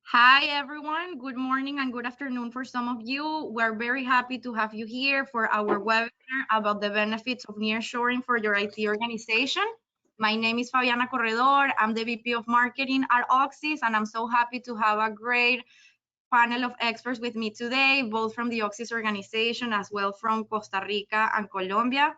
Hi, everyone. Good morning and good afternoon for some of you. We're very happy to have you here for our webinar about the benefits of nearshoring for your IT organization. My name is Fabiana Corredor. I'm the VP of Marketing at Oxys, and I'm so happy to have a great panel of experts with me today, both from the Oxys organization as well from Costa Rica and Colombia.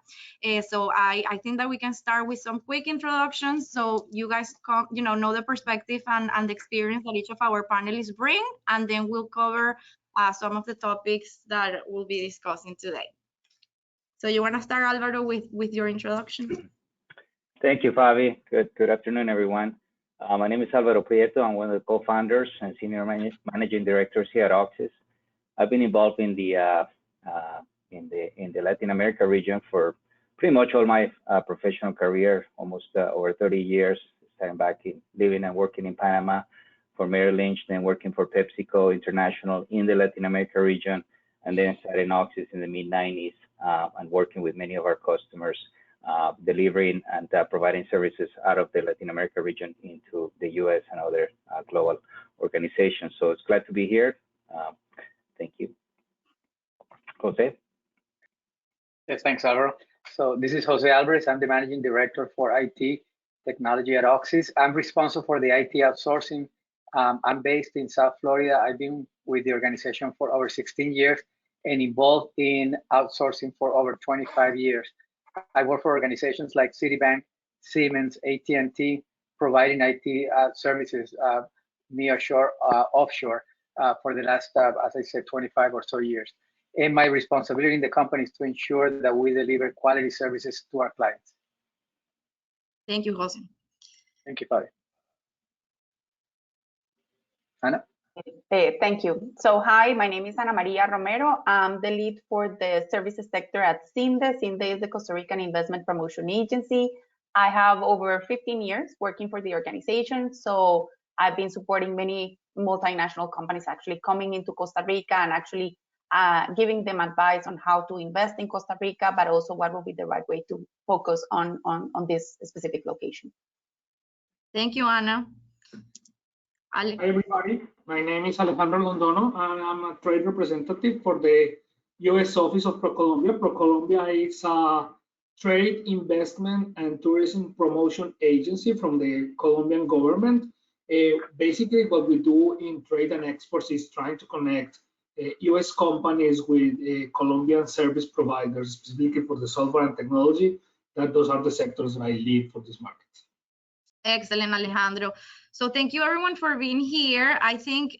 So I think that we can start with some quick introductions so you guys know the perspective and the experience that each of our panelists bring, and then we'll cover some of the topics that we'll be discussing today. So you want to start, Alvaro, with your introduction? Thank you, Fabi. Good afternoon, everyone. My name is Alvaro Prieto. I'm one of the co-founders and senior managing directors here at Oxys. I've been involved in the Latin America region for pretty much all my professional career, almost over 30 years, starting back in living and working in Panama for Merrill Lynch, then working for PepsiCo International in the Latin America region, and then started Oxys in the mid-90s and working with many of our customers, delivering and providing services out of the Latin America region into the US and other global organizations. So it's glad to be here. Thank you. Jose? Yes, thanks, Alvaro. So this is Jose Alvarez. I'm the Managing Director for IT Technology at Oxys. I'm responsible for the IT outsourcing. I'm based in South Florida. I've been with the organization for over 16 years and involved in outsourcing for over 25 years. I work for organizations like Citibank, Siemens, AT&T, providing IT services nearshore, offshore for the last, as I said, 25 or so years. And my responsibility in the company is to ensure that we deliver quality services to our clients. Thank you, Jose. Thank you, Fabi. Ana? Thank you. So hi, my name is Ana Maria Romero. I'm the lead for the services sector at CINDE. CINDE is the Costa Rican Investment Promotion Agency. I have over 15 years working for the organization. So I've been supporting many multinational companies actually coming into Costa Rica and actually giving them advice on how to invest in Costa Rica, but also what will be the right way to focus on this specific location. Thank you, Ana. Hi, everybody. My name is Alejandro Londono, and I'm a trade representative for the U.S. Office of ProColombia. ProColombia is a trade, investment, and tourism promotion agency from the Colombian government. Basically, what we do in trade and exports is trying to connect U.S. companies with Colombian service providers, specifically for the software and technology. Those are the sectors that I lead for this market. Excellent, Alejandro. So thank you everyone for being here. I think,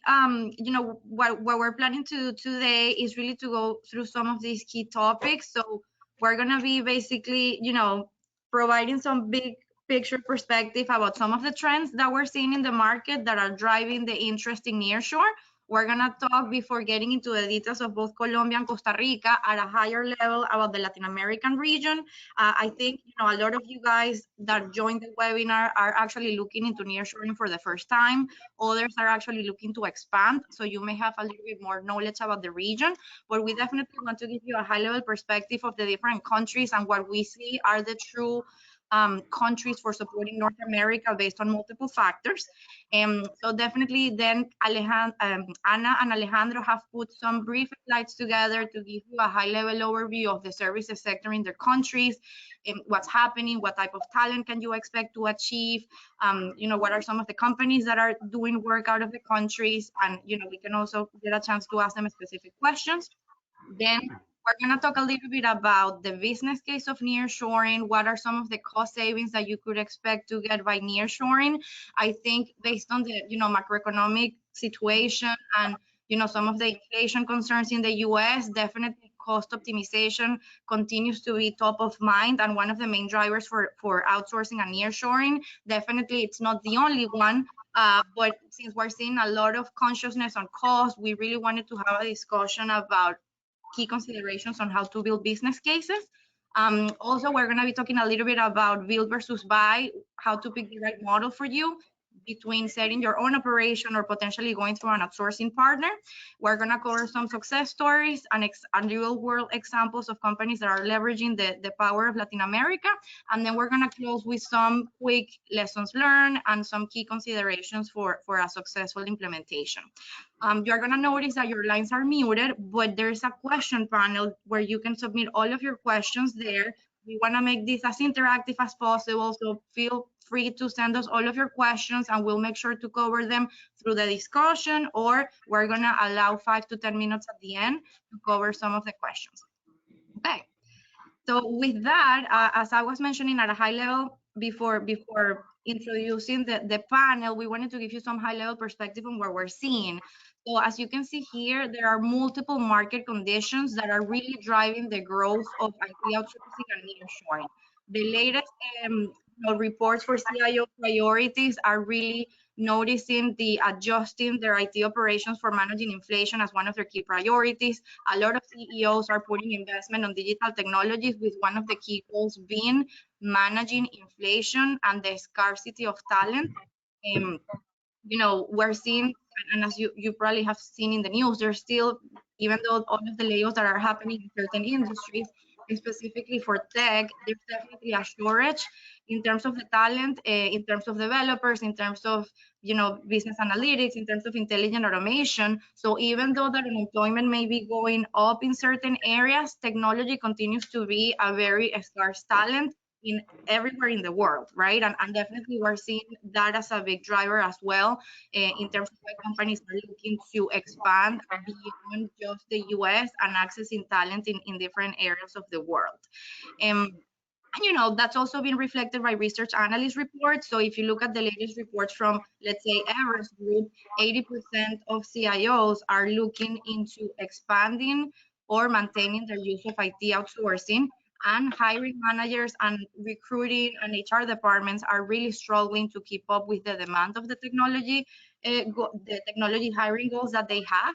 what we're planning to do today is really to go through some of these key topics. So we're gonna be basically, providing some big picture perspective about some of the trends that we're seeing in the market that are driving the interest in nearshore. We're gonna talk before getting into the details of both Colombia and Costa Rica at a higher level about the Latin American region. I think a lot of you guys that joined the webinar are actually looking into nearshoring for the first time. Others are actually looking to expand, so you may have a little bit more knowledge about the region. But we definitely want to give you a high-level perspective of the different countries and what we see are the true countries for supporting North America based on multiple factors. So definitely then Ana and Alejandro have put some brief slides together to give you a high-level overview of the services sector in their countries, what's happening, what type of talent can you expect to achieve, what are some of the companies that are doing work out of the countries, and we can also get a chance to ask them specific questions. Then we're going to talk a little bit about the business case of nearshoring. What are some of the cost savings that you could expect to get by nearshoring? I think based on the macroeconomic situation and some of the inflation concerns in the US, definitely cost optimization continues to be top of mind and one of the main drivers for outsourcing and nearshoring. Definitely it's not the only one, but since we're seeing a lot of consciousness on cost, we really wanted to have a discussion about key considerations on how to build business cases. Also, we're going to be talking a little bit about build versus buy, how to pick the right model for you. between setting your own operation or potentially going through an outsourcing partner. We're going to cover some success stories and real world examples of companies that are leveraging the power of Latin America. And then we're going to close with some quick lessons learned and some key considerations for a successful implementation. You're going to notice that your lines are muted, but there's a question panel where you can submit all of your questions there. We want to make this as interactive as possible, so feel free to send us all of your questions and we'll make sure to cover them through the discussion, or we're going to allow 5 to 10 minutes at the end to cover some of the questions. Okay, so with that, as I was mentioning at a high level before introducing the panel, we wanted to give you some high level perspective on what we're seeing. So as you can see here, there are multiple market conditions that are really driving the growth of IT outsourcing and nearshoring. The latest reports for CIO priorities are really noticing the adjusting their IT operations for managing inflation as one of their key priorities. A lot of CEOs are putting investment on digital technologies, with one of the key goals being managing inflation and the scarcity of talent. We're seeing, and as you probably have seen in the news, there's still, even though all of the layoffs that are happening in certain industries, specifically for tech, there's definitely a shortage in terms of the talent, in terms of developers, in terms of business analytics, in terms of intelligent automation. So even though that unemployment may be going up in certain areas, technology continues to be a very scarce talent everywhere in the world, right? And definitely we're seeing that as a big driver as well, in terms of why companies are looking to expand beyond just the US and accessing talent in different areas of the world. And that's also been reflected by research analyst reports. So if you look at the latest reports from, let's say, Everest Group, 80% of CIOs are looking into expanding or maintaining their use of IT outsourcing, and hiring managers and recruiting and HR departments are really struggling to keep up with the demand of the technology hiring goals that they have.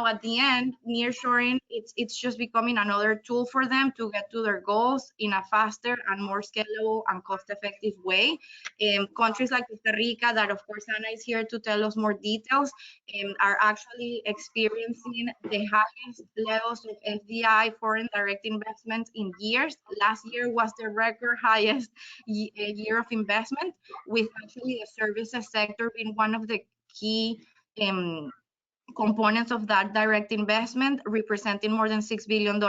At the end, nearshoring, it's just becoming another tool for them to get to their goals in a faster and more scalable and cost-effective way. Countries like Costa Rica, that of course Anna is here to tell us more details, are actually experiencing the highest levels of FDI, foreign direct investment, in years. Last year was the record highest year of investment, with actually the services sector being one of the key components of that direct investment, representing more than $6 billion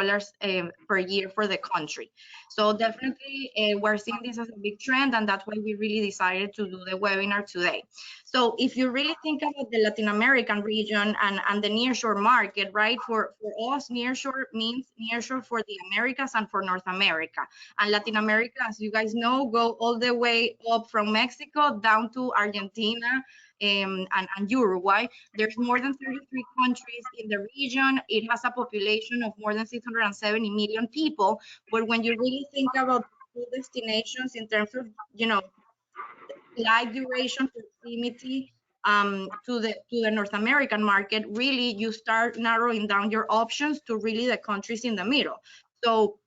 per year for the country. So definitely we're seeing this as a big trend, and that's why we really decided to do the webinar today. So if you really think about the Latin American region and the nearshore market, right, for us, nearshore means nearshore for the Americas and for North America. And Latin America, as you guys know, go all the way up from Mexico down to Argentina, and Uruguay. There's more than 33 countries in the region. It has a population of more than 670 million people. But when you really think about the destinations in terms of, flight duration, proximity to the North American market, really you start narrowing down your options to really the countries in the middle. So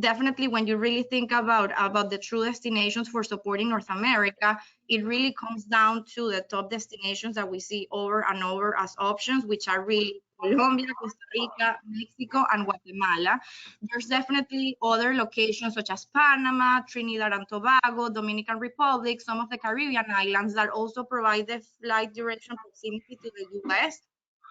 definitely when you really think about the true destinations for supporting North America, it really comes down to the top destinations that we see over and over as options, which are really Colombia, Costa Rica, Mexico, and Guatemala. There's definitely other locations such as Panama, Trinidad and Tobago, Dominican Republic, some of the Caribbean islands that also provide the flight duration proximity to the US.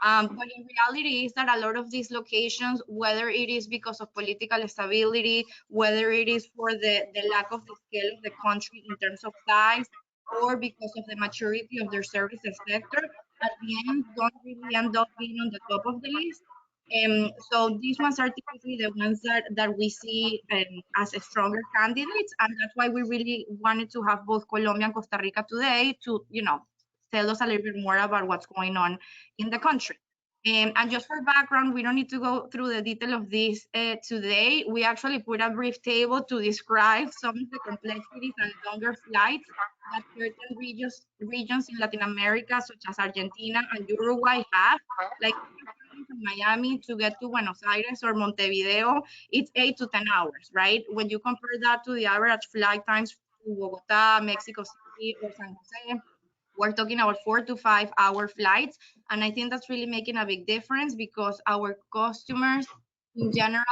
But in reality is that a lot of these locations, whether it is because of political stability, whether it is for the lack of the scale of the country in terms of size, or because of the maturity of their services sector, at the end don't really end up being on the top of the list. So these ones are typically the ones that we see as stronger candidates, and that's why we really wanted to have both Colombia and Costa Rica today to, tell us a little bit more about what's going on in the country. And just for background, we don't need to go through the detail of this today. We actually put a brief table to describe some of the complexities and longer flights that certain regions in Latin America, such as Argentina and Uruguay, have. Like from Miami to get to Buenos Aires or Montevideo, it's 8 to 10 hours, right? When you compare that to the average flight times Bogota, Mexico City, or San Jose. We're talking about 4 to 5 hour flights. And I think that's really making a big difference because our customers in general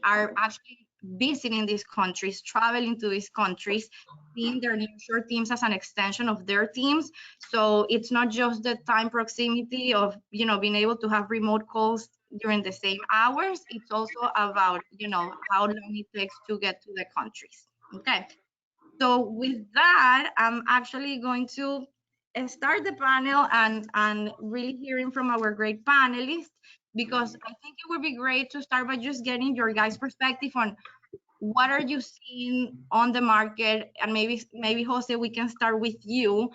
are actually visiting these countries, traveling to these countries, seeing their nearshore teams as an extension of their teams. So it's not just the time proximity of, being able to have remote calls during the same hours. It's also about, how long it takes to get to the countries. Okay. So with that, I'm actually going to start the panel and really hearing from our great panelists, because I think it would be great to start by just getting your guys' perspective on what are you seeing on the market, and maybe Jose, we can start with you.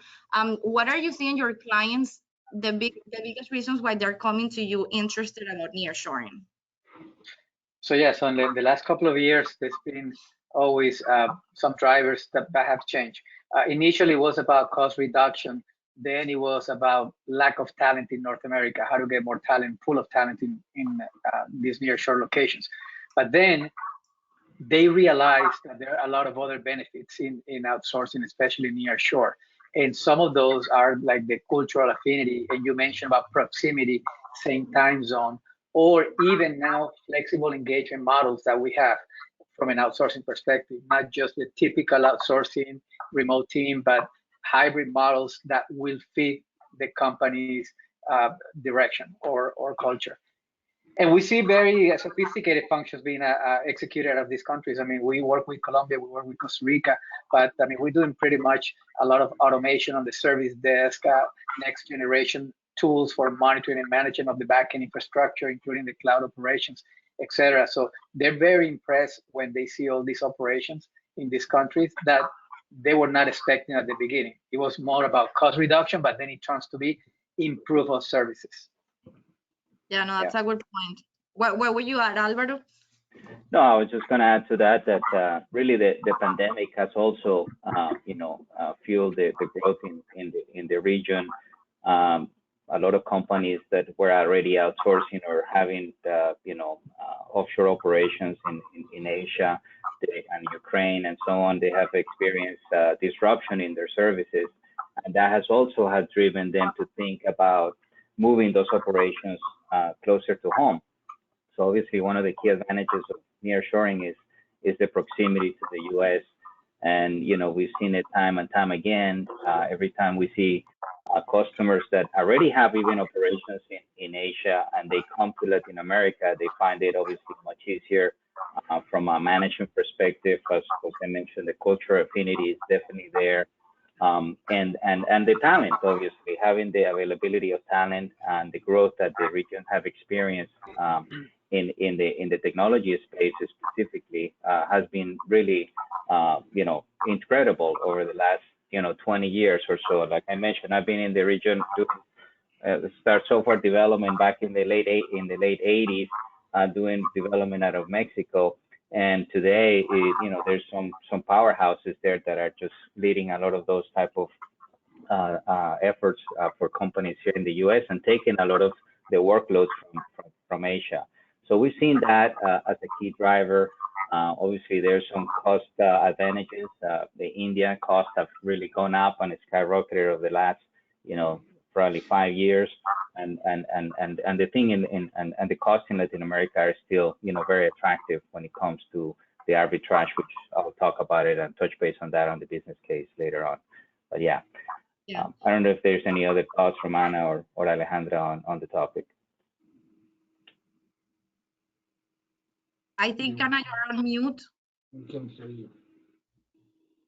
What are you seeing your clients, the biggest reasons why they're coming to you interested about nearshoring? So yes, on the last couple of years, there's been always some drivers that have changed. Initially, it was about cost reduction. Then it was about lack of talent in North America, how to get more talent, pool of talent in these nearshore locations. But then they realized that there are a lot of other benefits in outsourcing, especially nearshore. And some of those are like the cultural affinity, and you mentioned about proximity, same time zone, or even now flexible engagement models that we have from an outsourcing perspective, not just the typical outsourcing remote team, but hybrid models that will fit the company's direction or culture. And we see very sophisticated functions being executed out of these countries. I mean, we work with Colombia, we work with Costa Rica, but I mean, we're doing pretty much a lot of automation on the service desk, next generation tools for monitoring and management of the backend infrastructure, including the cloud operations, etc. So they're very impressed when they see all these operations in these countries that they were not expecting at the beginning. It was more about cost reduction, but then it turns to be improve of services. Yeah, no, that's a good point. Where were you at, Alvaro? No, I was just going to add to that really the pandemic has also, fueled the growth in the region. A lot of companies that were already outsourcing or having, offshore operations in Asia and Ukraine and so on, they have experienced disruption in their services. And that has also driven them to think about moving those operations closer to home. So obviously, one of the key advantages of nearshoring is the proximity to the U.S. And we've seen it time and time again. Every time we see customers that already have even operations in Asia and they come to Latin America, they find it obviously much easier from a management perspective. As I mentioned, the cultural affinity is definitely there. And the talent, obviously, having the availability of talent and the growth that the region have experienced in the technology space specifically has been really, incredible over the last, 20 years or so. Like I mentioned, I've been in the region doing start software development back in the late 80s, doing development out of Mexico. And today, there's some powerhouses there that are just leading a lot of those type of efforts for companies here in the U.S. and taking a lot of the workloads from Asia. So we've seen that as a key driver. Obviously, there's some cost advantages. The India costs have really gone up and it's skyrocketed over the last, probably 5 years. And the thing and the costs in Latin America are still, very attractive when it comes to the arbitrage, which I'll talk about it and touch base on that on the business case later on. But yeah. I don't know if there's any other thoughts from Ana or Alejandra on the topic. I think, Ana, you're on mute.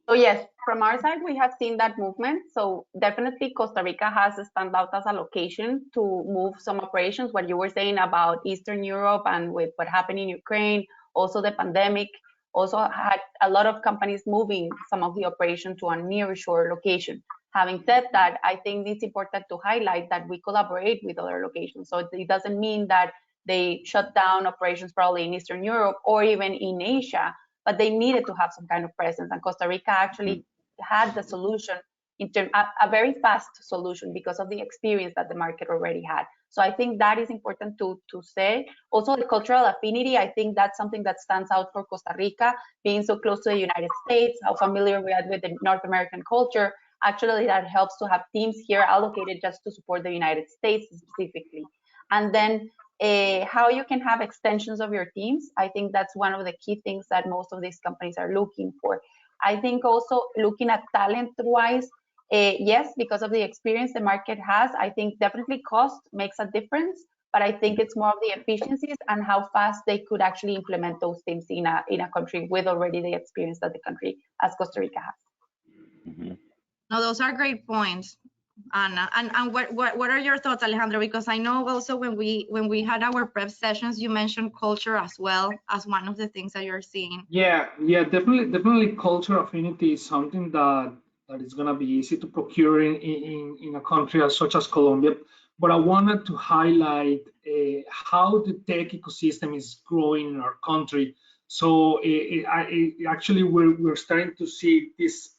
So yes, from our side, we have seen that movement. So definitely Costa Rica has stand out as a location to move some operations. What you were saying about Eastern Europe and with what happened in Ukraine, also the pandemic, also had a lot of companies moving some of the operation to a nearshore location. Having said that, I think it's important to highlight that we collaborate with other locations. So it doesn't mean that they shut down operations probably in Eastern Europe or even in Asia, but they needed to have some kind of presence. And Costa Rica actually had the solution, a very fast solution because of the experience that the market already had. So I think that is important to say. Also, the cultural affinity, I think that's something that stands out for Costa Rica, being so close to the United States, how familiar we are with the North American culture. Actually, that helps to have teams here allocated just to support the United States specifically. And then how you can have extensions of your teams. I think that's one of the key things that most of these companies are looking for. I think also looking at talent-wise, yes, because of the experience the market has, I think definitely cost makes a difference, but I think it's more of the efficiencies and how fast they could actually implement those things in a country with already the experience that the country as Costa Rica has. Mm-hmm. No, those are great points, Anna. And what are your thoughts, Alejandro? Because I know also when we had our prep sessions, you mentioned culture as well as one of the things that you're seeing. Yeah, definitely culture affinity is something that is gonna be easy to procure in a country as such as Colombia. But I wanted to highlight how the tech ecosystem is growing in our country. So actually we're starting to see this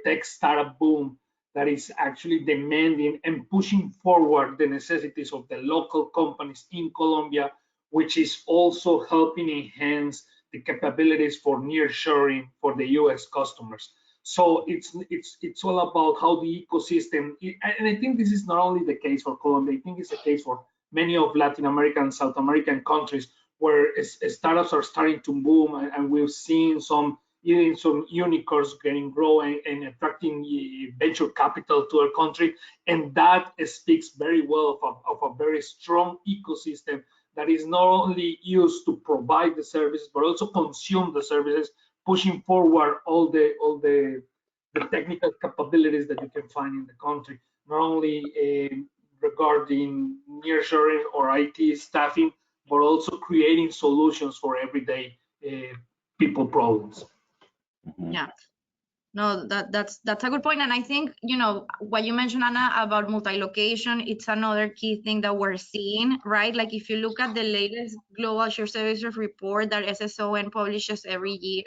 tech startup boom that is actually demanding and pushing forward the necessities of the local companies in Colombia, which is also helping enhance the capabilities for nearshoring for the U.S. customers. So it's all about how the ecosystem, and I think this is not only the case for Colombia, I think it's the case for many of Latin American and South American countries where startups are starting to boom, and we've seen some unicorns getting growing and attracting venture capital to our country, and that speaks very well of a very strong ecosystem that is not only used to provide the services but also consume the services, pushing forward all the technical capabilities that you can find in the country, not only regarding nearshoring or IT staffing, but also creating solutions for everyday people problems. Mm-hmm. Yeah. No, that's a good point. And I think, you know, what you mentioned, Anna, about multi-location, it's another key thing that we're seeing, right? Like if you look at the latest Global Shared Services report that SSON publishes every year,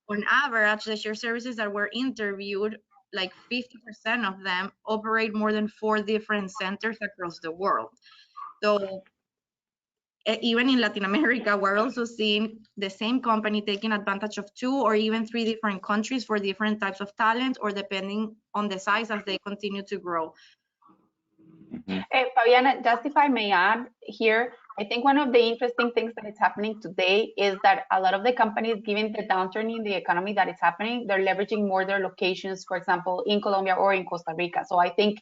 on average, the shared services that were interviewed, like 50% of them operate more than 4 different centers across the world. So even in Latin America, we're also seeing the same company taking advantage of 2 or even 3 different countries for different types of talent, or depending on the size as they continue to grow. Mm-hmm. Fabiana, just if I may add here, I think one of the interesting things that is happening today is that a lot of the companies, given the downturn in the economy that is happening, they're leveraging more their locations, for example, in Colombia or in Costa Rica. So I think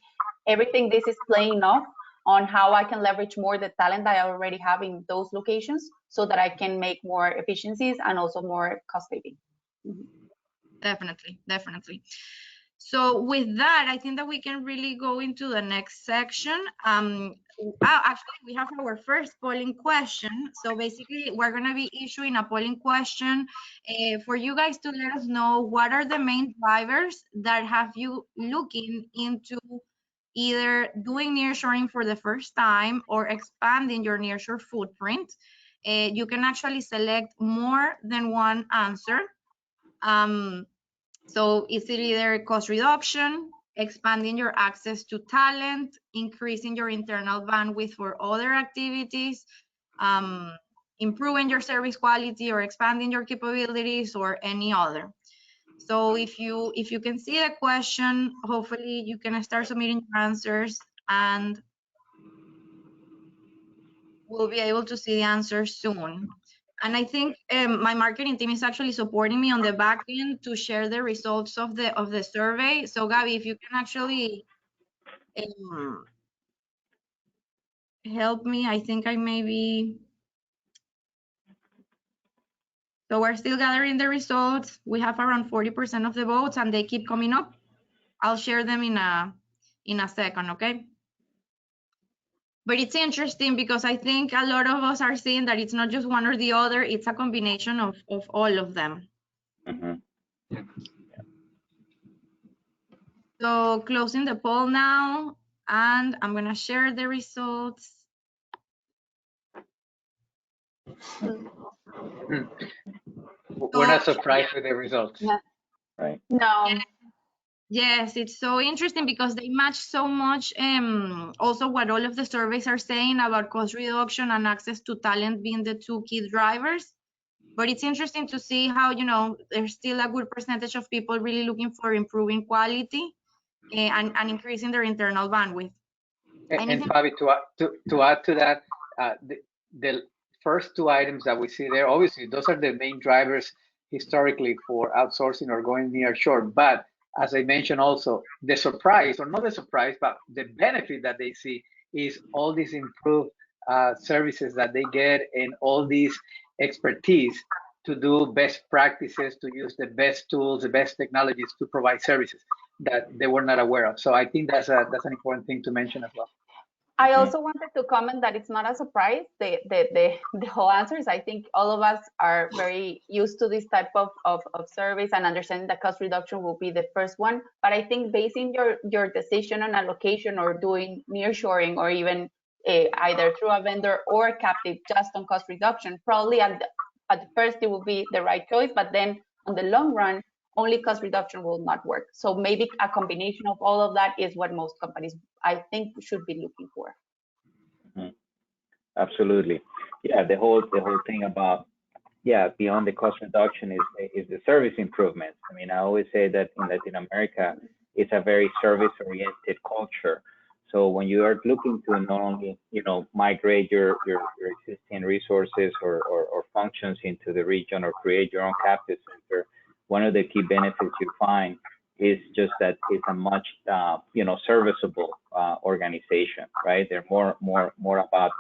everything this is playing off on how I can leverage more the talent that I already have in those locations so that I can make more efficiencies and also more cost saving. Mm-hmm. Definitely, definitely. So with that, I think that we can really go into the next section. Actually, we have our first polling question. So basically, we're going to be issuing a polling question for you guys to let us know what are the main drivers that have you looking into either doing nearshoring for the first time or expanding your nearshore footprint. You can actually select more than one answer. So it's either cost reduction, expanding your access to talent, increasing your internal bandwidth for other activities, improving your service quality, or expanding your capabilities, or any other. So if you can see the question, hopefully you can start submitting your answers, and we'll be able to see the answers soon. And I think my marketing team is actually supporting me on the back end to share the results of the survey. So Gabby, if you can actually help me, I think I maybe. So we're still gathering the results. We have around 40% of the votes, and they keep coming up. I'll share them in a second, okay? But it's interesting because I think a lot of us are seeing that it's not just one or the other, it's a combination of all of them. Mm-hmm. So closing the poll now, and I'm gonna share the results. We're not surprised with the results. Yeah. Right. No. Yeah. Yes, it's so interesting because they match so much also what all of the surveys are saying about cost reduction and access to talent being the two key drivers. But it's interesting to see how, there's still a good percentage of people really looking for improving quality and increasing their internal bandwidth. And Fabi, to add to that, the first two items that we see there, obviously, those are the main drivers historically for outsourcing or going near shore. But as I mentioned also, the surprise, or not the surprise, but the benefit that they see is all these improved services that they get and all these expertise to do best practices, to use the best tools, the best technologies to provide services that they were not aware of. So I think that's an important thing to mention as well. I also wanted to comment that it's not a surprise. The whole answer is, I think all of us are very used to this type of service and understanding that cost reduction will be the first one. But I think basing your decision on allocation or doing nearshoring or even either through a vendor or captive just on cost reduction, probably at first it will be the right choice, but then on the long run, only cost reduction will not work. So maybe a combination of all of that is what most companies, I think, should be looking for. Absolutely. Yeah, the whole thing about beyond the cost reduction is the service improvements. I mean, I always say that in Latin America, it's a very service-oriented culture. So when you are looking to not only migrate your existing resources or functions into the region or create your own captive center, one of the key benefits you find is just that it's a much serviceable organization, right? They're more about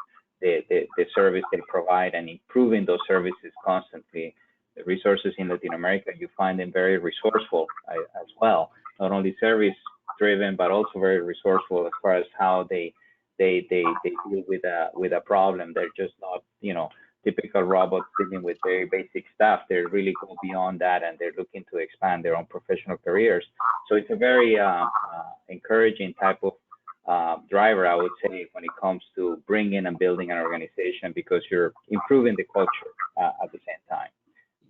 the service they provide and improving those services constantly. The resources in Latin America, you find them very resourceful as well. Not only service driven, but also very resourceful as far as how they deal with a problem. They're just not typical robots dealing with very basic stuff. They really go beyond that, and they're looking to expand their own professional careers. So it's a very encouraging type of driver, I would say, when it comes to bringing and building an organization, because you're improving the culture at the same time.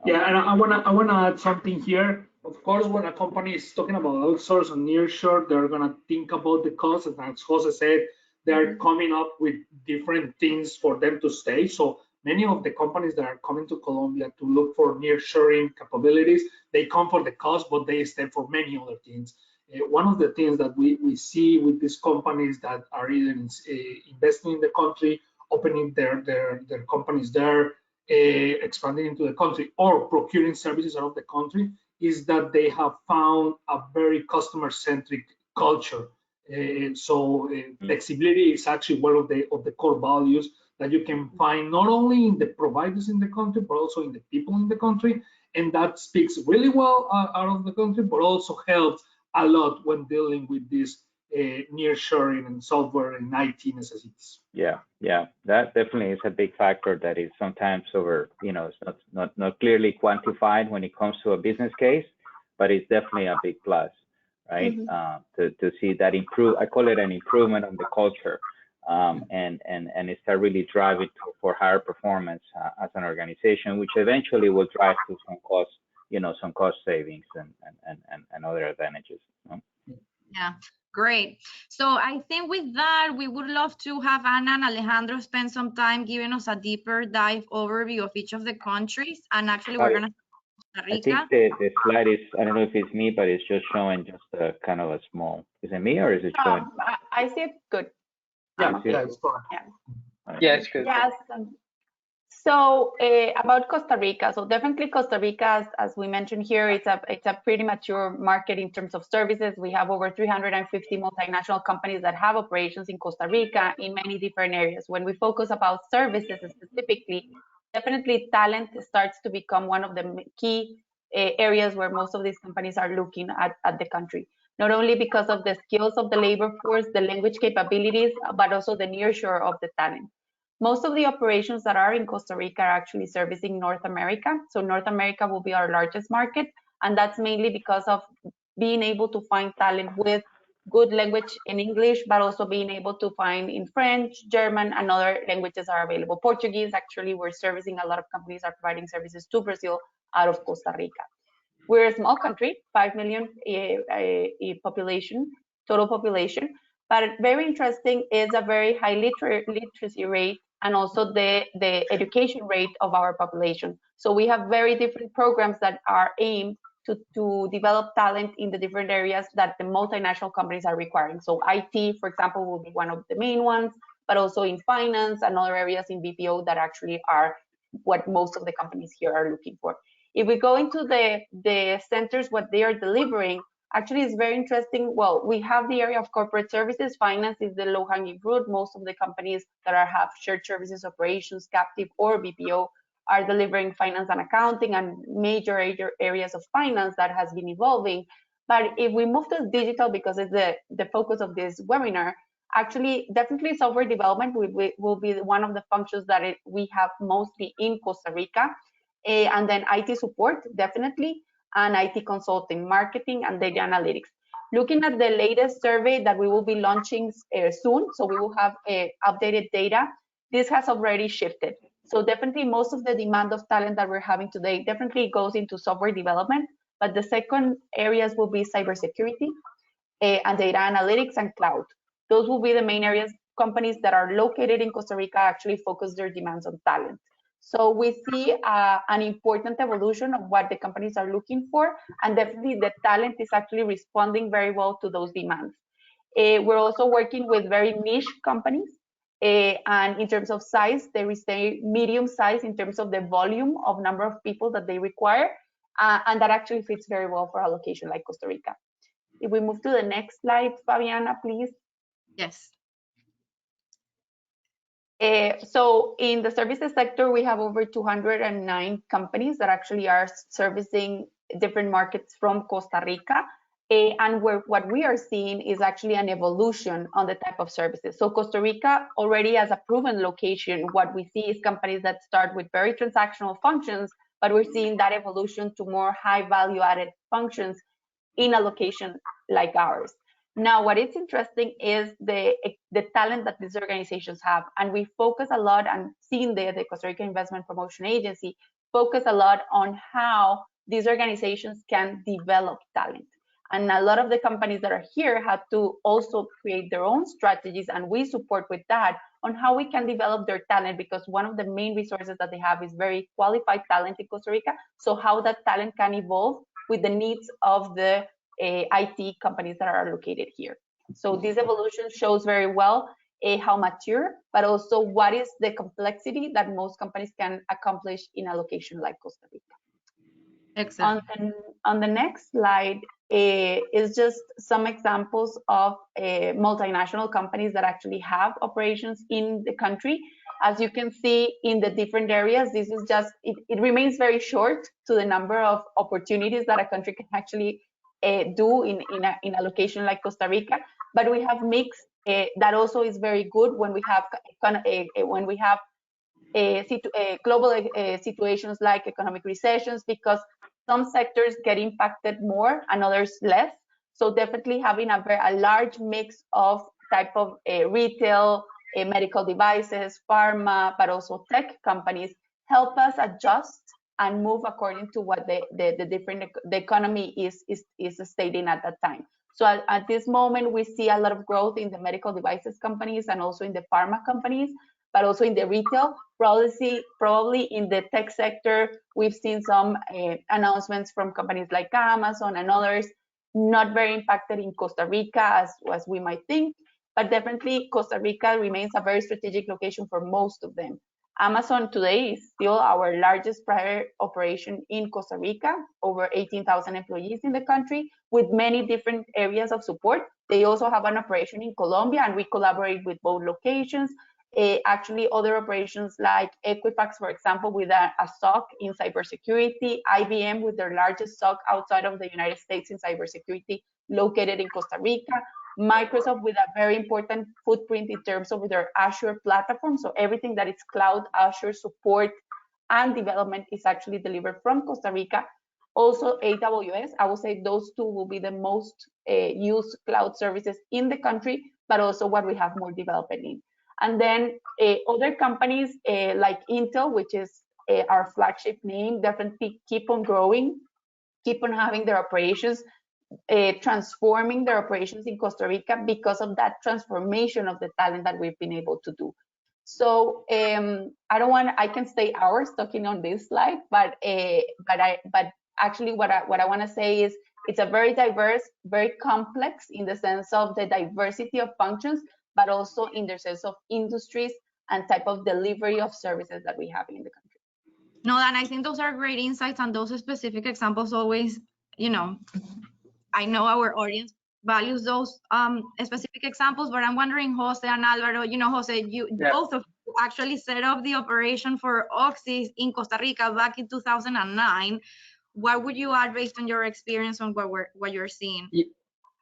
Yeah, and I wanna add something here. Of course, when a company is talking about outsource and nearshore, they're gonna think about the cost. And as Jose said, they're coming up with different things for them to stay. So many of the companies that are coming to Colombia to look for nearshoring capabilities, they come for the cost, but they stay for many other things. One of the things that we see with these companies that are either investing in the country, opening their companies there, expanding into the country, or procuring services out of the country, is that they have found a very customer-centric culture. Flexibility is actually one of the core values that you can find not only in the providers in the country, but also in the people in the country. And that speaks really well out of the country, but also helps a lot when dealing with this nearshoring and software and IT necessities. Yeah, that definitely is a big factor that is sometimes it's not clearly quantified when it comes to a business case, but it's definitely a big plus, right? To see that improve, I call it an improvement on the culture, and it start really driving for higher performance as an organization, which eventually will drive to some cost savings and other advantages. Yeah, great. So I think with that, we would love to have Ana and Alejandro spend some time giving us a deeper dive overview of each of the countries. And actually, we're going to Costa Rica. I think the slide is, I don't know if it's me, but it's just showing just a kind of a small, is it me or is it showing? I see it good. Yeah, it's fine. Yeah, it's good. Yes. So about Costa Rica, so definitely Costa Rica, as we mentioned here, it's a pretty mature market in terms of services. We have over 350 multinational companies that have operations in Costa Rica in many different areas. When we focus about services specifically, definitely talent starts to become one of the key areas where most of these companies are looking at the country. Not only because of the skills of the labor force, the language capabilities, but also the nearshore of the talent. Most of the operations that are in Costa Rica are actually servicing North America. So North America will be our largest market. And that's mainly because of being able to find talent with good language in English, but also being able to find in French, German, and other languages are available. Portuguese, actually, we're servicing a lot of companies are providing services to Brazil out of Costa Rica. We're a small country, 5 million population, total population, but very interesting is a very high literacy rate and also the education rate of our population. So we have very different programs that are aimed to develop talent in the different areas that the multinational companies are requiring. So IT, for example, will be one of the main ones, but also in finance and other areas in BPO that actually are what most of the companies here are looking for. If we go into the centers, what they are delivering, actually is very interesting. Well, we have the area of corporate services. Finance is the low-hanging fruit. Most of the companies that have shared services operations, captive or BPO, are delivering finance and accounting and major areas of finance that has been evolving. But if we move to digital, because it's the focus of this webinar, actually, definitely software development will be one of the functions that we have mostly in Costa Rica. And then IT support, definitely, and IT consulting, marketing, and data analytics. Looking at the latest survey that we will be launching soon, so we will have updated data, this has already shifted. So definitely most of the demand of talent that we're having today definitely goes into software development, but the second areas will be cybersecurity and data analytics and cloud. Those will be the main areas companies that are located in Costa Rica actually focus their demands on talent. So we see an important evolution of what the companies are looking for, and definitely the talent is actually responding very well to those demands. We're also working with very niche companies, and in terms of size, they stay medium size in terms of the volume of number of people that they require, and that actually fits very well for a location like Costa Rica. If we move to the next slide, Fabiana, please. Yes. So in the services sector, we have over 209 companies that actually are servicing different markets from Costa Rica. And what we are seeing is actually an evolution on the type of services. So Costa Rica already has a proven location. What we see is companies that start with very transactional functions, but we're seeing that evolution to more high value added functions in a location like ours. Now, what is interesting is the talent that these organizations have. And we focus a lot on seeing the Costa Rica Investment Promotion Agency focus a lot on how these organizations can develop talent. And a lot of the companies that are here have to also create their own strategies, and we support with that on how we can develop their talent, because one of the main resources that they have is very qualified talent in Costa Rica. So how that talent can evolve with the needs of the IT companies that are located here. So this evolution shows very well how mature, but also what is the complexity that most companies can accomplish in a location like Costa Rica. Excellent. On the next slide is just some examples of multinational companies that actually have operations in the country. As you can see in the different areas, this is just, it remains very short to the number of opportunities that a country can actually do in a location like Costa Rica, but we have mix that also is very good when we have global situations like economic recessions, because some sectors get impacted more and others less. So definitely having a large mix of type of retail, medical devices, pharma, but also tech companies help us adjust and move according to what the economy is stating at that time. So at this moment, we see a lot of growth in the medical devices companies and also in the pharma companies, but also in the retail. Probably in the tech sector, we've seen some announcements from companies like Amazon and others, not very impacted in Costa Rica as we might think, but definitely Costa Rica remains a very strategic location for most of them. Amazon today is still our largest private operation in Costa Rica, over 18,000 employees in the country with many different areas of support. They also have an operation in Colombia, and we collaborate with both locations. Actually, other operations like Equifax, for example, with a SOC in cybersecurity, IBM with their largest SOC outside of the United States in cybersecurity, located in Costa Rica. Microsoft with a very important footprint in terms of their Azure platform. So everything that is cloud, Azure support, and development is actually delivered from Costa Rica. Also AWS, I would say those two will be the most used cloud services in the country, but also what we have more development in. And then other companies like Intel, which is our flagship name, definitely keep on growing. keep on having their operations, transforming their operations in Costa Rica because of that transformation of the talent that we've been able to do. So I can stay hours talking on this slide, but actually what I want to say is it's a very diverse, very complex in the sense of the diversity of functions, but also in the sense of industries and type of delivery of services that we have in the country. No, and I think those are great insights, and those specific examples always, I know our audience values those specific examples, but I'm wondering, Jose and Alvaro, Jose, both of you actually set up the operation for Oxys in Costa Rica back in 2009. What would you add based on your experience on what you're seeing?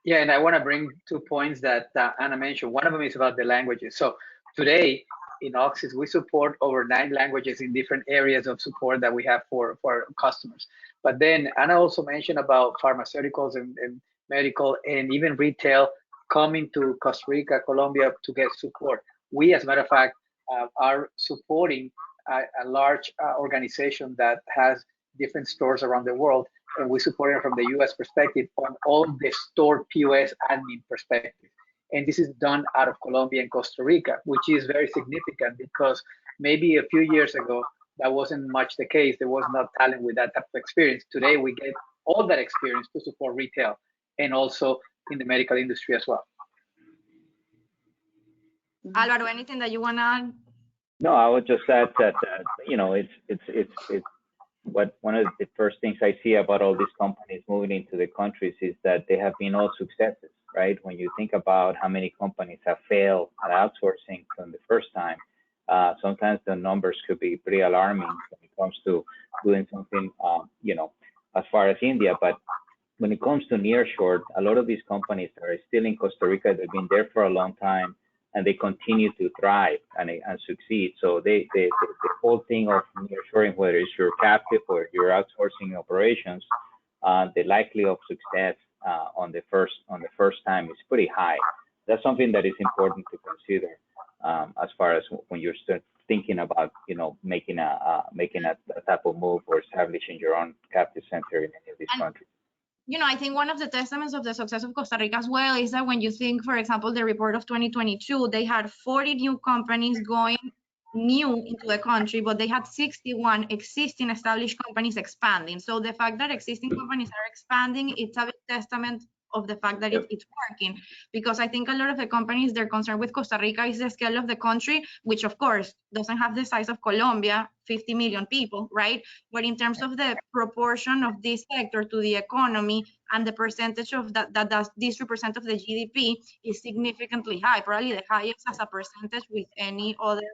Yeah, and I want to bring 2 points that Anna mentioned. One of them is about the languages. So today in Oxys, we support over 9 languages in different areas of support that we have for customers. But then Anna also mentioned about pharmaceuticals and medical and even retail coming to Costa Rica, Colombia to get support. We, as a matter of fact, are supporting a large organization that has different stores around the world, and we support it from the US perspective on all the store POS admin perspective. And this is done out of Colombia and Costa Rica, which is very significant because maybe a few years ago, that wasn't much the case. There was not talent with that type of experience. Today, we get all that experience to support retail and also in the medical industry as well. Alvaro, anything that you want to add? No, I would just add that, it's one of the first things I see about all these companies moving into the countries is that they have been all successes, right? When you think about how many companies have failed at outsourcing from the first time, sometimes the numbers could be pretty alarming when it comes to doing something, as far as India. But when it comes to nearshore, a lot of these companies are still in Costa Rica. They've been there for a long time, and they continue to thrive and succeed. So the whole thing of nearshoring, whether it's your captive or your outsourcing operations, the likelihood of success on the first time is pretty high. That's something that is important to consider as far as when you're thinking about making a type of move or establishing your own captive center in any of these countries. I think one of the testaments of the success of Costa Rica as well is that when you think, for example, the report of 2022, they had 40 new companies going new into the country, but they had 61 existing established companies expanding. So the fact that existing companies are expanding, it's a big testament of the fact that it's working, because I think a lot of the companies, their concern with Costa Rica is the scale of the country, which of course doesn't have the size of Colombia, 50 million people, right? But in terms of the proportion of this sector to the economy and the percentage of that this represent of the GDP is significantly high, probably the highest as a percentage with any other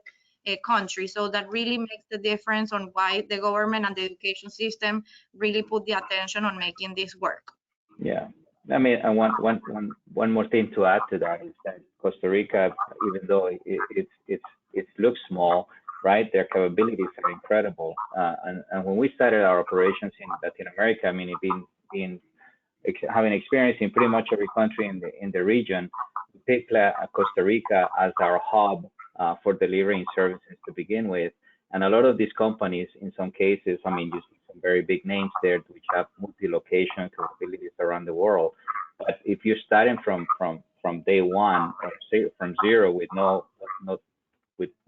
country. So that really makes the difference on why the government and the education system really put the attention on making this work. Yeah. I mean, and one more thing to add to that is that Costa Rica, even though it looks small, right, their capabilities are incredible. And when we started our operations in Latin America, I mean, having experience in pretty much every country in the region, we picked Costa Rica as our hub for delivering services to begin with. And a lot of these companies, in some cases, I mean, you see some very big names there which have multi-location capabilities around the world. But if you're starting from day one, or from zero with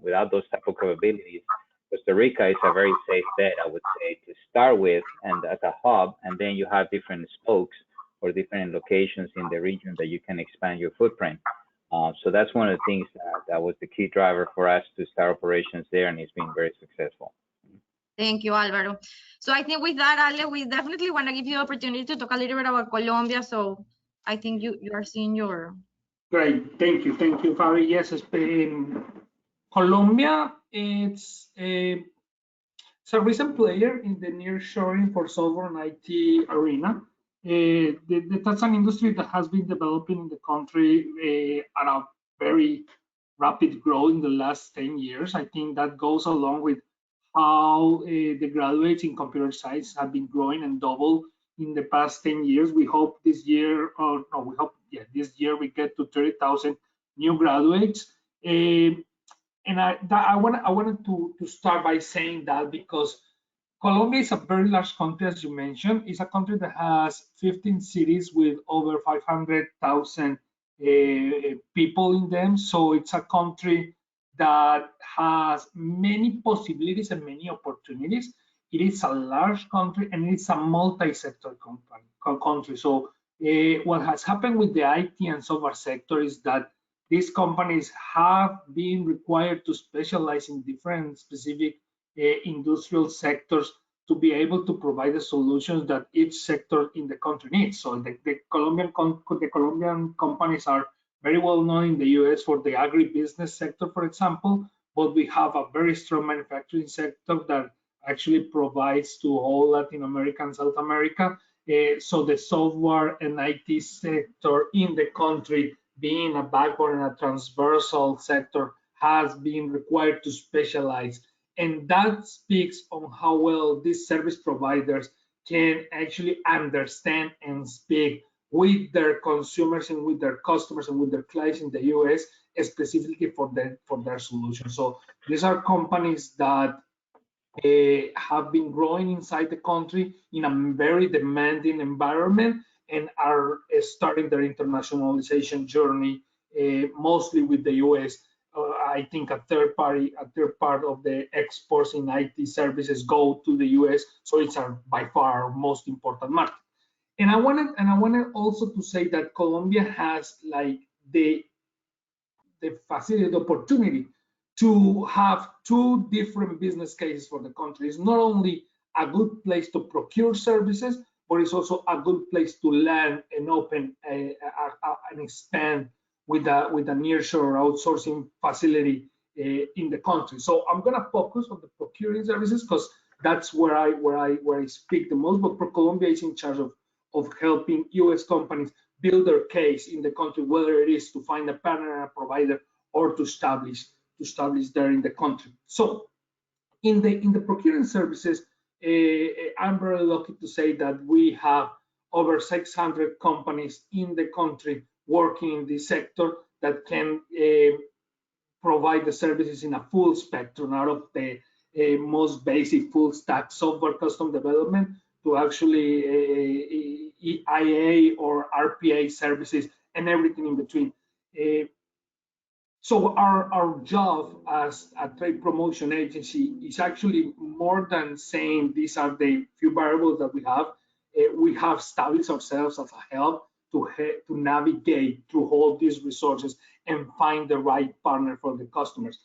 without those type of capabilities, Costa Rica is a very safe bet, I would say, to start with and as a hub, and then you have different spokes or different locations in the region that you can expand your footprint. So that's one of the things that was the key driver for us to start operations there, and it's been very successful. Thank you, Alvaro. So I think with that, Ale, we definitely want to give you the opportunity to talk a little bit about Colombia. So I think you are seeing your... Great, thank you, Fabi. Yes, Colombia, it's a recent player in the nearshoring for software and IT arena. That's an industry that has been developing in the country at a very rapid growth in the last 10 years. I think that goes along with how the graduates in computer science have been growing and double in the past 10 years. We hope this year, this year we get to 30,000 new graduates. And I wanted to start by saying that because Colombia is a very large country, as you mentioned. It's a country that has 15 cities with over 500,000 people in them. So it's a country that has many possibilities and many opportunities. It is a large country and it's a multi-sector country. So what has happened with the IT and software sector is that these companies have been required to specialize in different specific industrial sectors to be able to provide the solutions that each sector in the country needs. So the Colombian companies are very well known in the US for the agribusiness sector, for example, but we have a very strong manufacturing sector that actually provides to all Latin America and South America. So the software and IT sector in the country, being a backbone and a transversal sector, has been required to specialize. And that speaks on how well these service providers can actually understand and speak with their consumers and with their customers and with their clients in the US, specifically for their solution. So these are companies that have been growing inside the country in a very demanding environment and are starting their internationalization journey, mostly with the US. I think a third part of the exports in IT services go to the US, so it's by far our most important market. And I wanted also to say that Colombia has like the facility, the opportunity to have two different business cases for the country. It's not only a good place to procure services, but it's also a good place to learn and open and expand with a nearshore outsourcing facility in the country. So I'm going to focus on the procuring services because that's where I speak the most. But ProColombia is in charge of helping U.S. companies build their case in the country, whether it is to find a partner and a provider or to establish there in the country. So in the procuring services, I'm very lucky to say that we have over 600 companies in the country working in this sector that can provide the services in a full spectrum, out of the most basic full stack software custom development to actually IA or RPA services and everything in between. So our job as a trade promotion agency is actually more than saying these are the few variables that we have. We have established ourselves as a help to navigate through all these resources and find the right partner for the customers,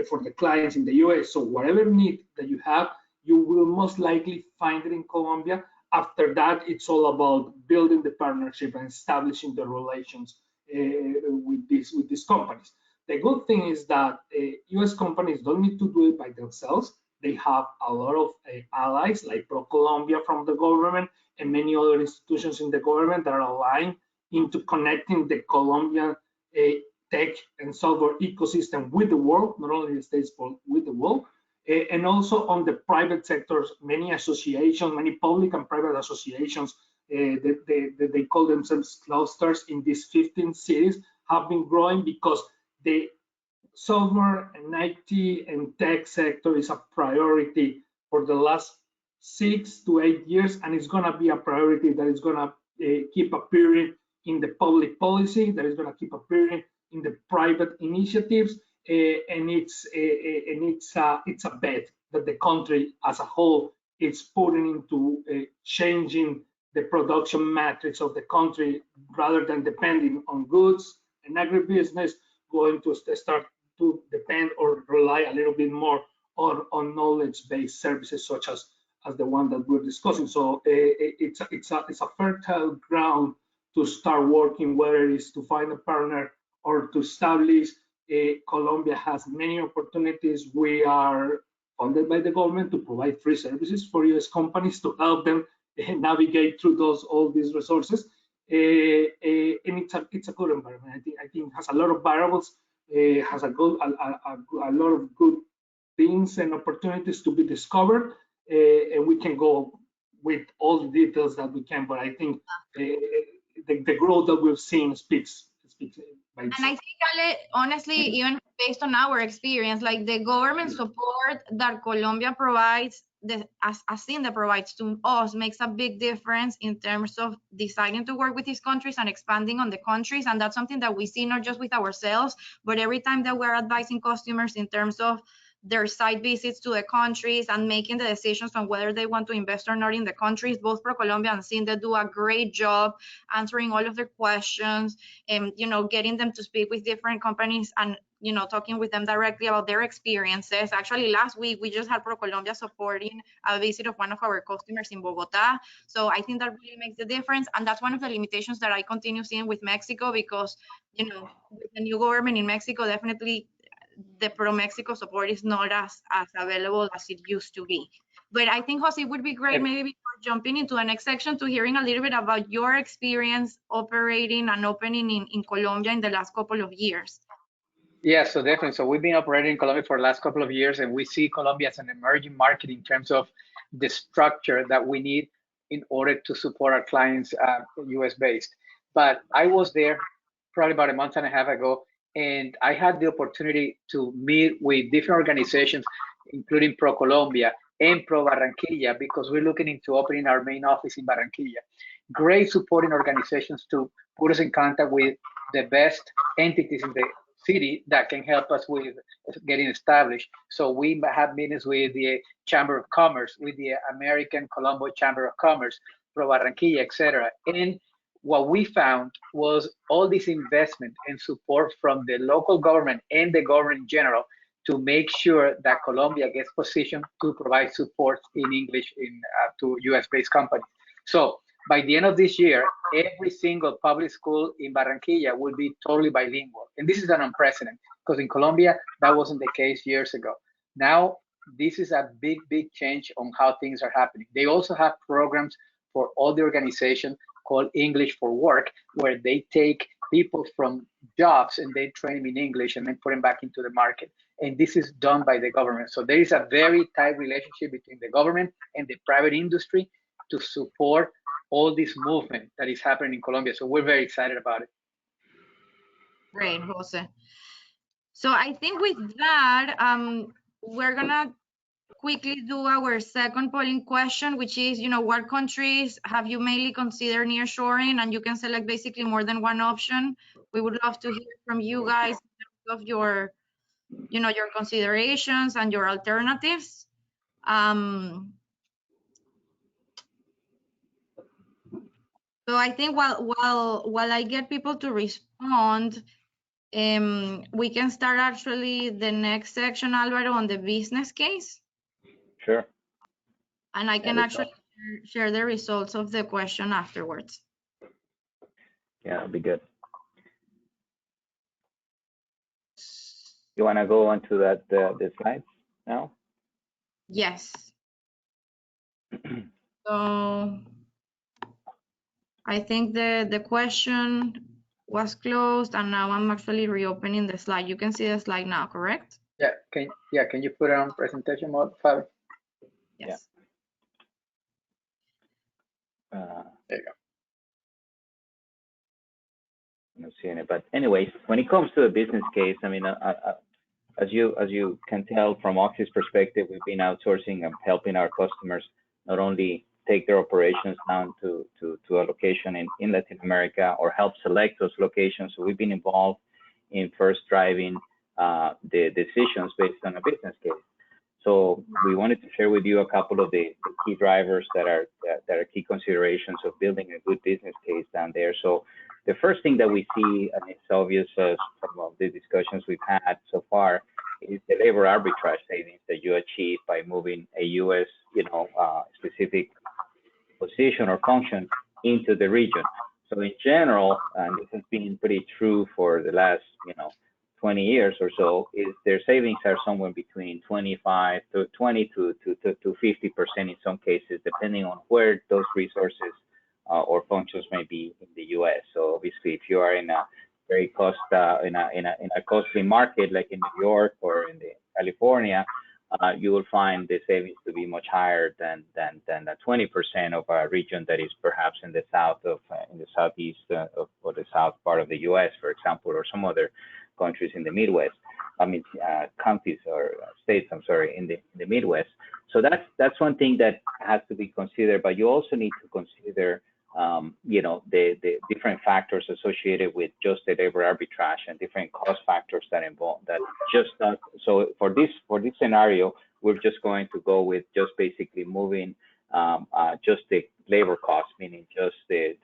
for the clients in the US. So whatever need that you have, you will most likely find it in Colombia. After that, it's all about building the partnership and establishing the relations with these companies. The good thing is that US companies don't need to do it by themselves. They have a lot of allies like ProColombia from the government and many other institutions in the government that are aligned into connecting the Colombian tech and software ecosystem with the world, not only the States, but with the world. And also on the private sectors, many associations, many public and private associations, they call themselves clusters in these 15 cities, have been growing because the software and IT and tech sector is a priority for the last 6 to 8 years, and it's going to be a priority that is going to keep appearing in the public policy, that is going to keep appearing in the private initiatives, and it's a bet that the country as a whole is putting into changing the production matrix of the country, rather than depending on goods and agribusiness, going to start to depend or rely a little bit more on knowledge-based services such as the one that we're discussing. So it's a fertile ground to start working, whether it is to find a partner or to establish. Colombia has many opportunities. We are funded by the government to provide free services for US companies to help them navigate through all these resources. And it's a good environment. I think it has a lot of variables, has a lot of good things and opportunities to be discovered, and we can go with all the details that we can. But I think the growth that we've seen speaks And I think, Ale, honestly, even based on our experience, like the government support that Colombia provides, as CINDE provides to us, makes a big difference in terms of deciding to work with these countries and expanding on the countries. And that's something that we see not just with ourselves, but every time that we're advising customers in terms of their site visits to the countries and making the decisions on whether they want to invest or not in the countries. Both ProColombia and CINDE do a great job answering all of their questions and, getting them to speak with different companies and, talking with them directly about their experiences. Actually, last week, we just had ProColombia supporting a visit of one of our customers in Bogota. So I think that really makes the difference. And that's one of the limitations that I continue seeing with Mexico because, with the new government in Mexico, definitely the pro-Mexico support is not as available as it used to be. But I think, Jose, it would be great maybe before jumping into the next section to hearing a little bit about your experience operating and opening in Colombia in the last couple of years. Yeah, so definitely. So we've been operating in Colombia for the last couple of years, and we see Colombia as an emerging market in terms of the structure that we need in order to support our clients US based. But I was there probably about a month and a half ago, and I had the opportunity to meet with different organizations, including ProColombia and Pro Barranquilla, because we're looking into opening our main office in Barranquilla. Great supporting organizations to put us in contact with the best entities in the city that can help us with getting established. So we have meetings with the Chamber of Commerce, with the American Colombo Chamber of Commerce, Pro Barranquilla, etc. And what we found was all this investment and support from the local government and the government in general to make sure that Colombia gets positioned to provide support in English to US-based companies. So by the end of this year, every single public school in Barranquilla will be totally bilingual. And this is an unprecedented, because in Colombia, that wasn't the case years ago. Now, this is a big, big change on how things are happening. They also have programs for all the organization called English for Work, where they take people from jobs and they train them in English and then put them back into the market. And this is done by the government. So there is a very tight relationship between the government and the private industry to support all this movement that is happening in Colombia. So we're very excited about it. Great, Jose. So I think with that, we're gonna quickly do our second polling question, which is, what countries have you mainly considered nearshoring? And you can select basically more than one option. We would love to hear from you guys in terms of your, your considerations and your alternatives. So I think while I get people to respond, we can start actually the next section, Alvaro, on the business case. Sure. And I can actually share the results of the question afterwards. Yeah, that'll be good. You want to go on to that the slides now? Yes. So I think the question was closed, and now I'm actually reopening the slide. You can see the slide now, correct? Yeah. Can you put it on presentation mode, Fabio? Yes. Yeah. There you go. I'm not seeing it, but anyways, when it comes to a business case, I mean, as you can tell from Oxy's perspective, we've been outsourcing and helping our customers not only take their operations down to a location in Latin America or help select those locations. So we've been involved in first driving the decisions based on a business case. So we wanted to share with you a couple of the key drivers that are key considerations of building a good business case down there. So the first thing that we see, and it's obvious from the discussions we've had so far, is the labor arbitrage savings that you achieve by moving a U.S. Specific position or function into the region. So in general, and this has been pretty true for the last 20 years or so, is their savings are somewhere between 25 to 20 to 50% in some cases, depending on where those resources or functions may be in the U.S. So obviously, if you are in a very costly market like in New York or in California, you will find the savings to be much higher than the 20% of a region that is perhaps in the south of in the southeast or the south part of the U.S., for example, or some other countries in the Midwest. I mean, counties or states. I'm sorry, in the Midwest. So that's one thing that has to be considered. But you also need to consider, you know, the different factors associated with just the labor arbitrage and different cost factors that involve that. Just so for this scenario, we're just going to go with just basically moving just the labor cost, meaning just the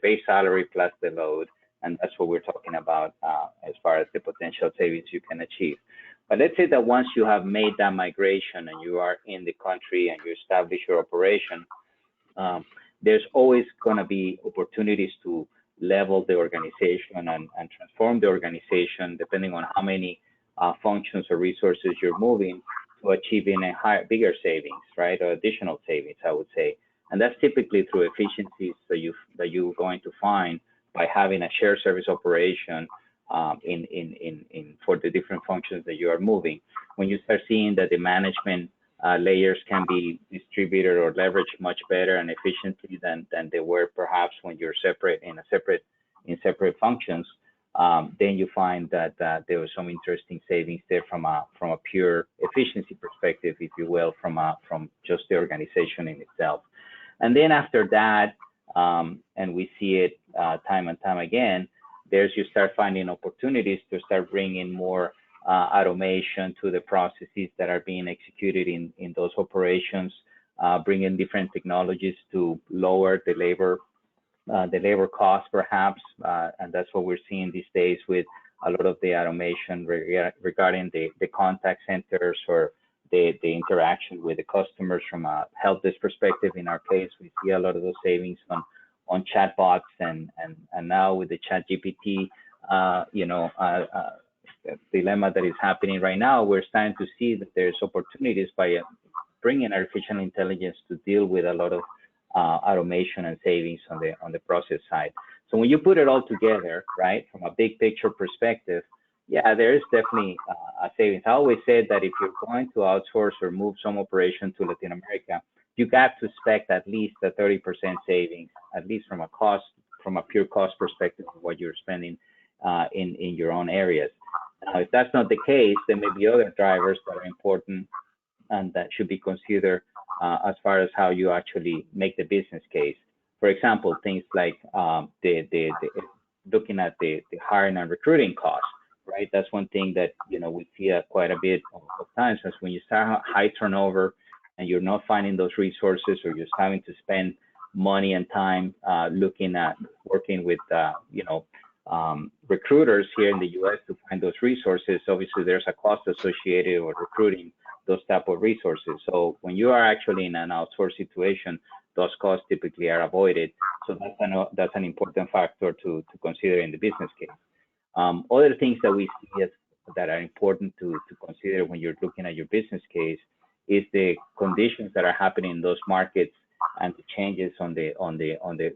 base salary plus the load. And that's what we're talking about as far as the potential savings you can achieve. But let's say that once you have made that migration and you are in the country and you establish your operation, there's always going to be opportunities to level the organization and transform the organization depending on how many functions or resources you're moving to achieving a bigger savings, right, or additional savings, I would say. And that's typically through efficiencies that you're going to find by having a shared service operation for the different functions that you are moving. When you start seeing that the management layers can be distributed or leveraged much better and efficiently than they were perhaps when you're in separate functions, then you find that there was some interesting savings there from a pure efficiency perspective, if you will, from just the organization in itself. And then after that, and we see it time and time again, you start finding opportunities to start bringing more automation to the processes that are being executed in those operations, bringing different technologies to lower the labor cost perhaps, and that's what we're seeing these days with a lot of the automation regarding the contact centers or the interaction with the customers from a help desk perspective. In our case, we see a lot of those savings on chatbots and now with the ChatGPT, dilemma that is happening right now, we're starting to see that there's opportunities by bringing artificial intelligence to deal with a lot of automation and savings on the process side. So when you put it all together, right, from a big picture perspective, yeah, there is definitely a savings. I always said that if you're going to outsource or move some operation to Latin America, you got to expect at least a 30% savings, at least from a pure cost perspective of what you're spending in your own areas. Now, if that's not the case, there may be other drivers that are important and that should be considered as far as how you actually make the business case. For example, things like looking at the hiring and recruiting costs, right? That's one thing that we see quite a bit of times, is when you start high turnover and you're not finding those resources, or you're having to spend money and time looking at working with recruiters here in the U.S. to find those resources. Obviously, there's a cost associated with recruiting those type of resources. So when you are actually in an outsourced situation, those costs typically are avoided. So that's an important factor to consider in the business case. Other things that we see that are important to consider when you're looking at your business case is the conditions that are happening in those markets and the changes on the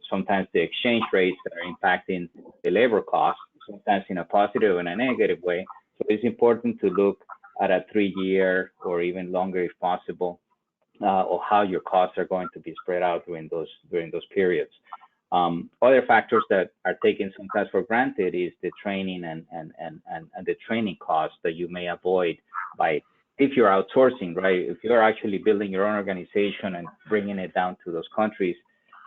sometimes the exchange rates that are impacting the labor costs, sometimes in a positive and a negative way. So it's important to look at a 3-year or even longer, if possible, or how your costs are going to be spread out during those periods. Other factors that are taken sometimes for granted is the training and the training costs that you may avoid by, if you're outsourcing, right? If you're actually building your own organization and bringing it down to those countries,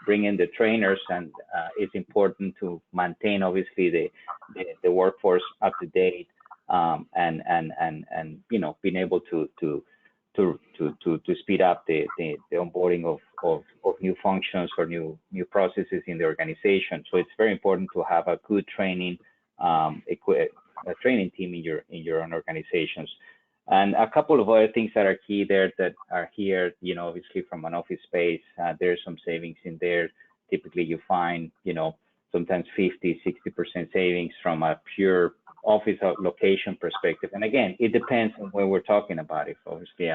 bring in the trainers, and it's important to maintain obviously the workforce up to date, and being able to speed up the onboarding of new functions or new processes in the organization. So it's very important to have a good training training team in your own organizations. And a couple of other things that are key there that are here, obviously from an office space, there's some savings in there. Typically you find, sometimes 50, 60% savings from a pure office location perspective. And again, it depends on where we're talking about. If obviously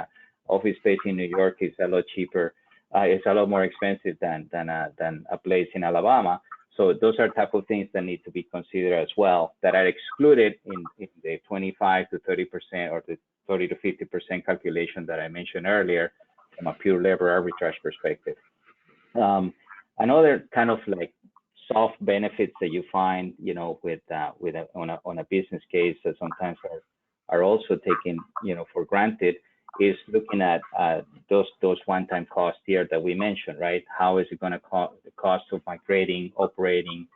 office space in New York is a lot cheaper, it's a lot more expensive than a place in Alabama. So those are type of things that need to be considered as well, that are excluded in the 25 to 30% or the 30 to 50% calculation that I mentioned earlier from a pure labor arbitrage perspective. Another kind of like soft benefits that you find, you know, on a business case that sometimes are also taken, you know, for granted, is looking at those one-time costs here that we mentioned, right? How is it going to cost the cost of migrating, operating,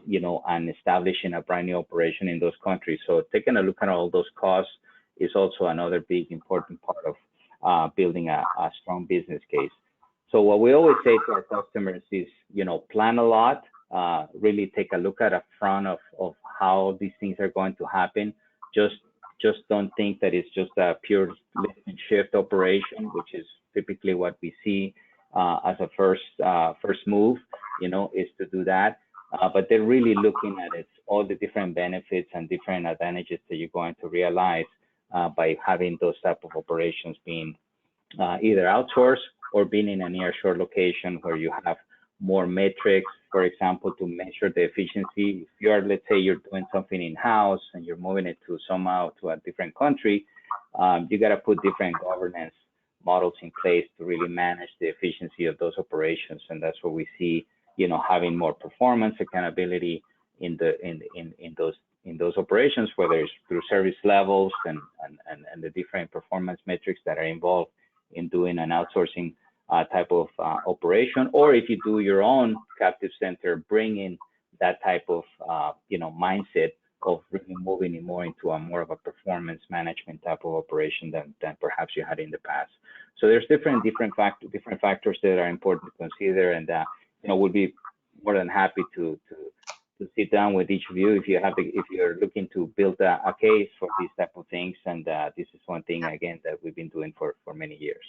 you know, and establishing a brand new operation in those countries? So taking a look at all those costs is also another big important part of building a strong business case. So what we always say to our customers is, you know, plan a lot, really take a look at a front of how these things are going to happen. Just don't think that it's just a pure lift and shift operation, which is typically what we see as a first move, you know, is to do that. But they're really looking at it, all the different benefits and different advantages that you're going to realize by having those type of operations being either outsourced or being in a nearshore location where you have more metrics, for example, to measure the efficiency. If you are, let's say you're doing something in-house and you're moving it to somehow to a different country, you got to put different governance models in place to really manage the efficiency of those operations. And that's where we see, you know, having more performance accountability in those operations, whether it's through service levels and the different performance metrics that are involved in doing an outsourcing type of operation, or if you do your own captive center, bring in that type of you know, mindset of really moving it more into a more of a performance management type of operation than perhaps you had in the past. So there's different factors that are important to consider, and you know, we'll be more than happy to sit down with each of you if you're looking to build a case for these type of things. And this is one thing again that we've been doing for many years.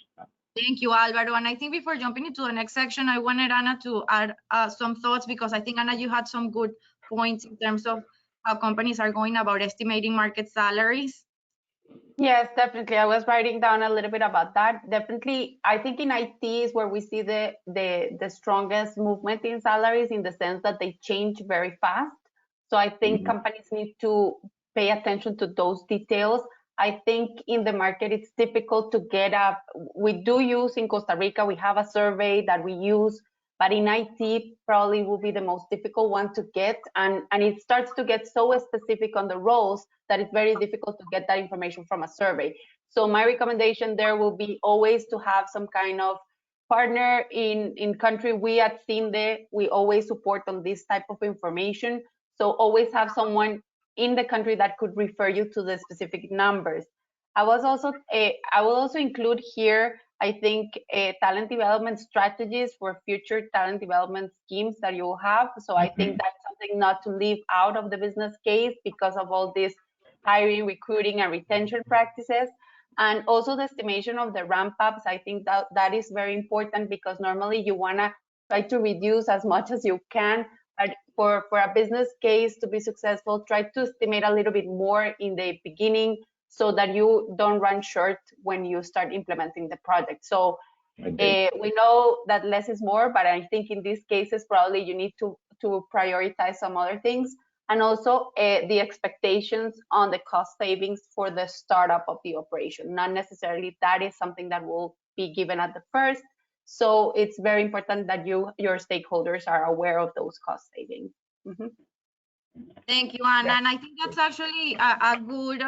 Thank you, Alvaro. And I think before jumping into the next section, I wanted Anna to add some thoughts, because I think, Anna, you had some good points in terms of how companies are going about estimating market salaries. Yes, definitely. I was writing down a little bit about that. Definitely, I think in IT is where we see the strongest movement in salaries, in the sense that they change very fast. So I think companies need to pay attention to those details. I think in the market, it's difficult to get we do use in Costa Rica, we have a survey that we use, but in IT probably will be the most difficult one to get. And it starts to get so specific on the roles that it's very difficult to get that information from a survey. So my recommendation there will be always to have some kind of partner in country. We at CINDE, we always support on this type of information. So always have someone in the country that could refer you to the specific numbers. I will also include here, I think, talent development strategies for future talent development schemes that you will have. So I think that's something not to leave out of the business case because of all this hiring, recruiting, and retention practices. And also the estimation of the ramp ups. I think that is very important, because normally you want to try to reduce as much as you can. But for a business case to be successful, try to estimate a little bit more in the beginning, so that you don't run short when you start implementing the project. So we know that less is more, but I think in these cases, probably you need to prioritize some other things. And also the expectations on the cost savings for the startup of the operation. Not necessarily that is something that will be given at the first. So it's very important that your stakeholders are aware of those cost savings. Thank you, Anna. And I think that's actually a good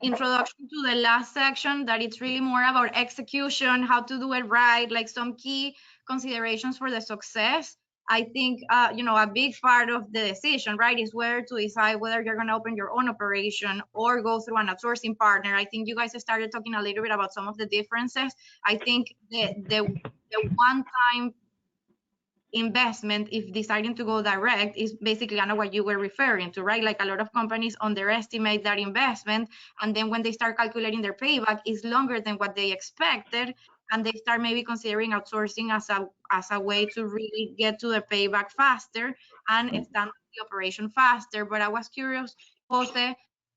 introduction to the last section, that it's really more about execution, how to do it right, like some key considerations for the success. I think, you know, a big part of the decision, right, is whether to decide whether you're going to open your own operation or go through an outsourcing partner. I think you guys started talking a little bit about some of the differences. I think the one-time investment, if deciding to go direct, is basically kind of what you were referring to, right? Like a lot of companies underestimate that investment, and then when they start calculating their payback, is longer than what they expected, and they start maybe considering outsourcing as a way to really get to the payback faster and stand the operation faster. But I was curious, Jose,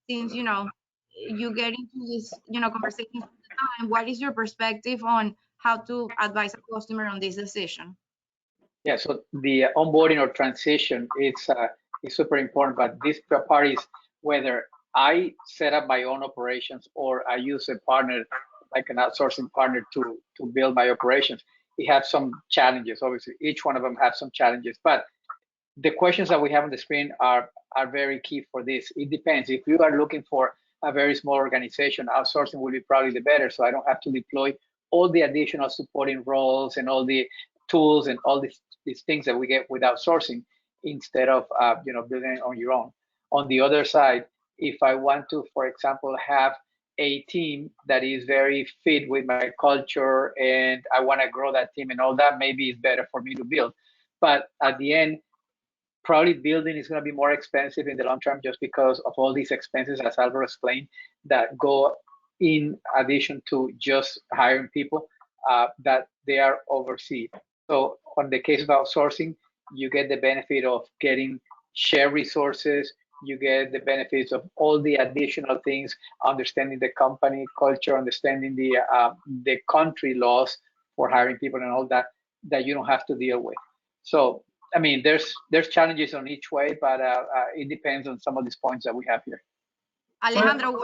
since you know you get into this, you know, conversations all the time, what is your perspective on how to advise a customer on this decision? Yeah, so the onboarding or transition is super important, but this part is whether I set up my own operations or I use a partner, like an outsourcing partner to build my operations. It has some challenges, obviously. Each one of them has some challenges, but the questions that we have on the screen are very key for this. It depends. If you are looking for a very small organization, outsourcing will be probably the better, so I don't have to deploy all the additional supporting roles and all the tools and all these things that we get with outsourcing instead of building it on your own. On the other side, if I want to, for example, have a team that is very fit with my culture and I want to grow that team and all that, maybe it's better for me to build. But at the end, probably building is going to be more expensive in the long term just because of all these expenses, as Alvaro explained, that go in addition to just hiring people that they are overseas. So on the case of outsourcing, you get the benefit of getting shared resources, you get the benefits of all the additional things, understanding the company culture, understanding the country laws for hiring people and all that you don't have to deal with. So I mean, there's challenges on each way, but it depends on some of these points that we have here. Alejandro,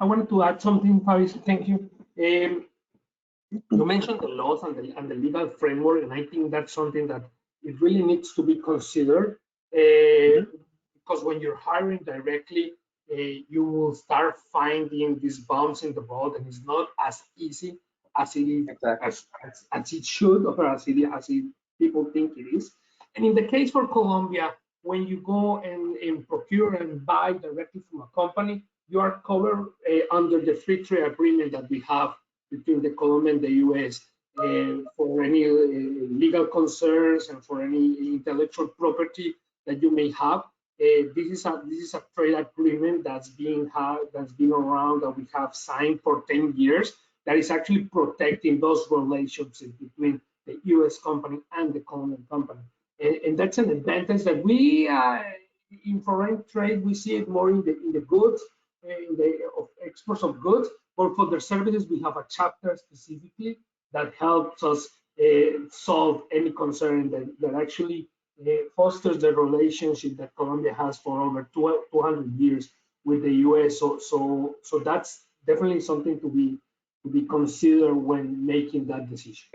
I wanted to add something, Faris. Thank you. You mentioned the laws and the legal framework, and I think that's something that it really needs to be considered because when you're hiring directly, you will start finding these bumps in the road, and it's not as easy as it is, exactly. as it should, or as people think it is. And in the case for Colombia, when you go and procure and buy directly from a company, you are covered under the free trade agreement that we have between the Colombia and the US for any legal concerns and for any intellectual property that you may have. This is a trade agreement that's been around, that we have signed for 10 years, that is actually protecting those relationships between the US company and the Colombian company. And that's an advantage that we, in foreign trade, we see it more in the goods, in the exports of goods, but for the services, we have a chapter specifically that helps us solve any concern that actually fosters the relationship that Colombia has for over 200 years with the US. So that's definitely something to be considered when making that decision.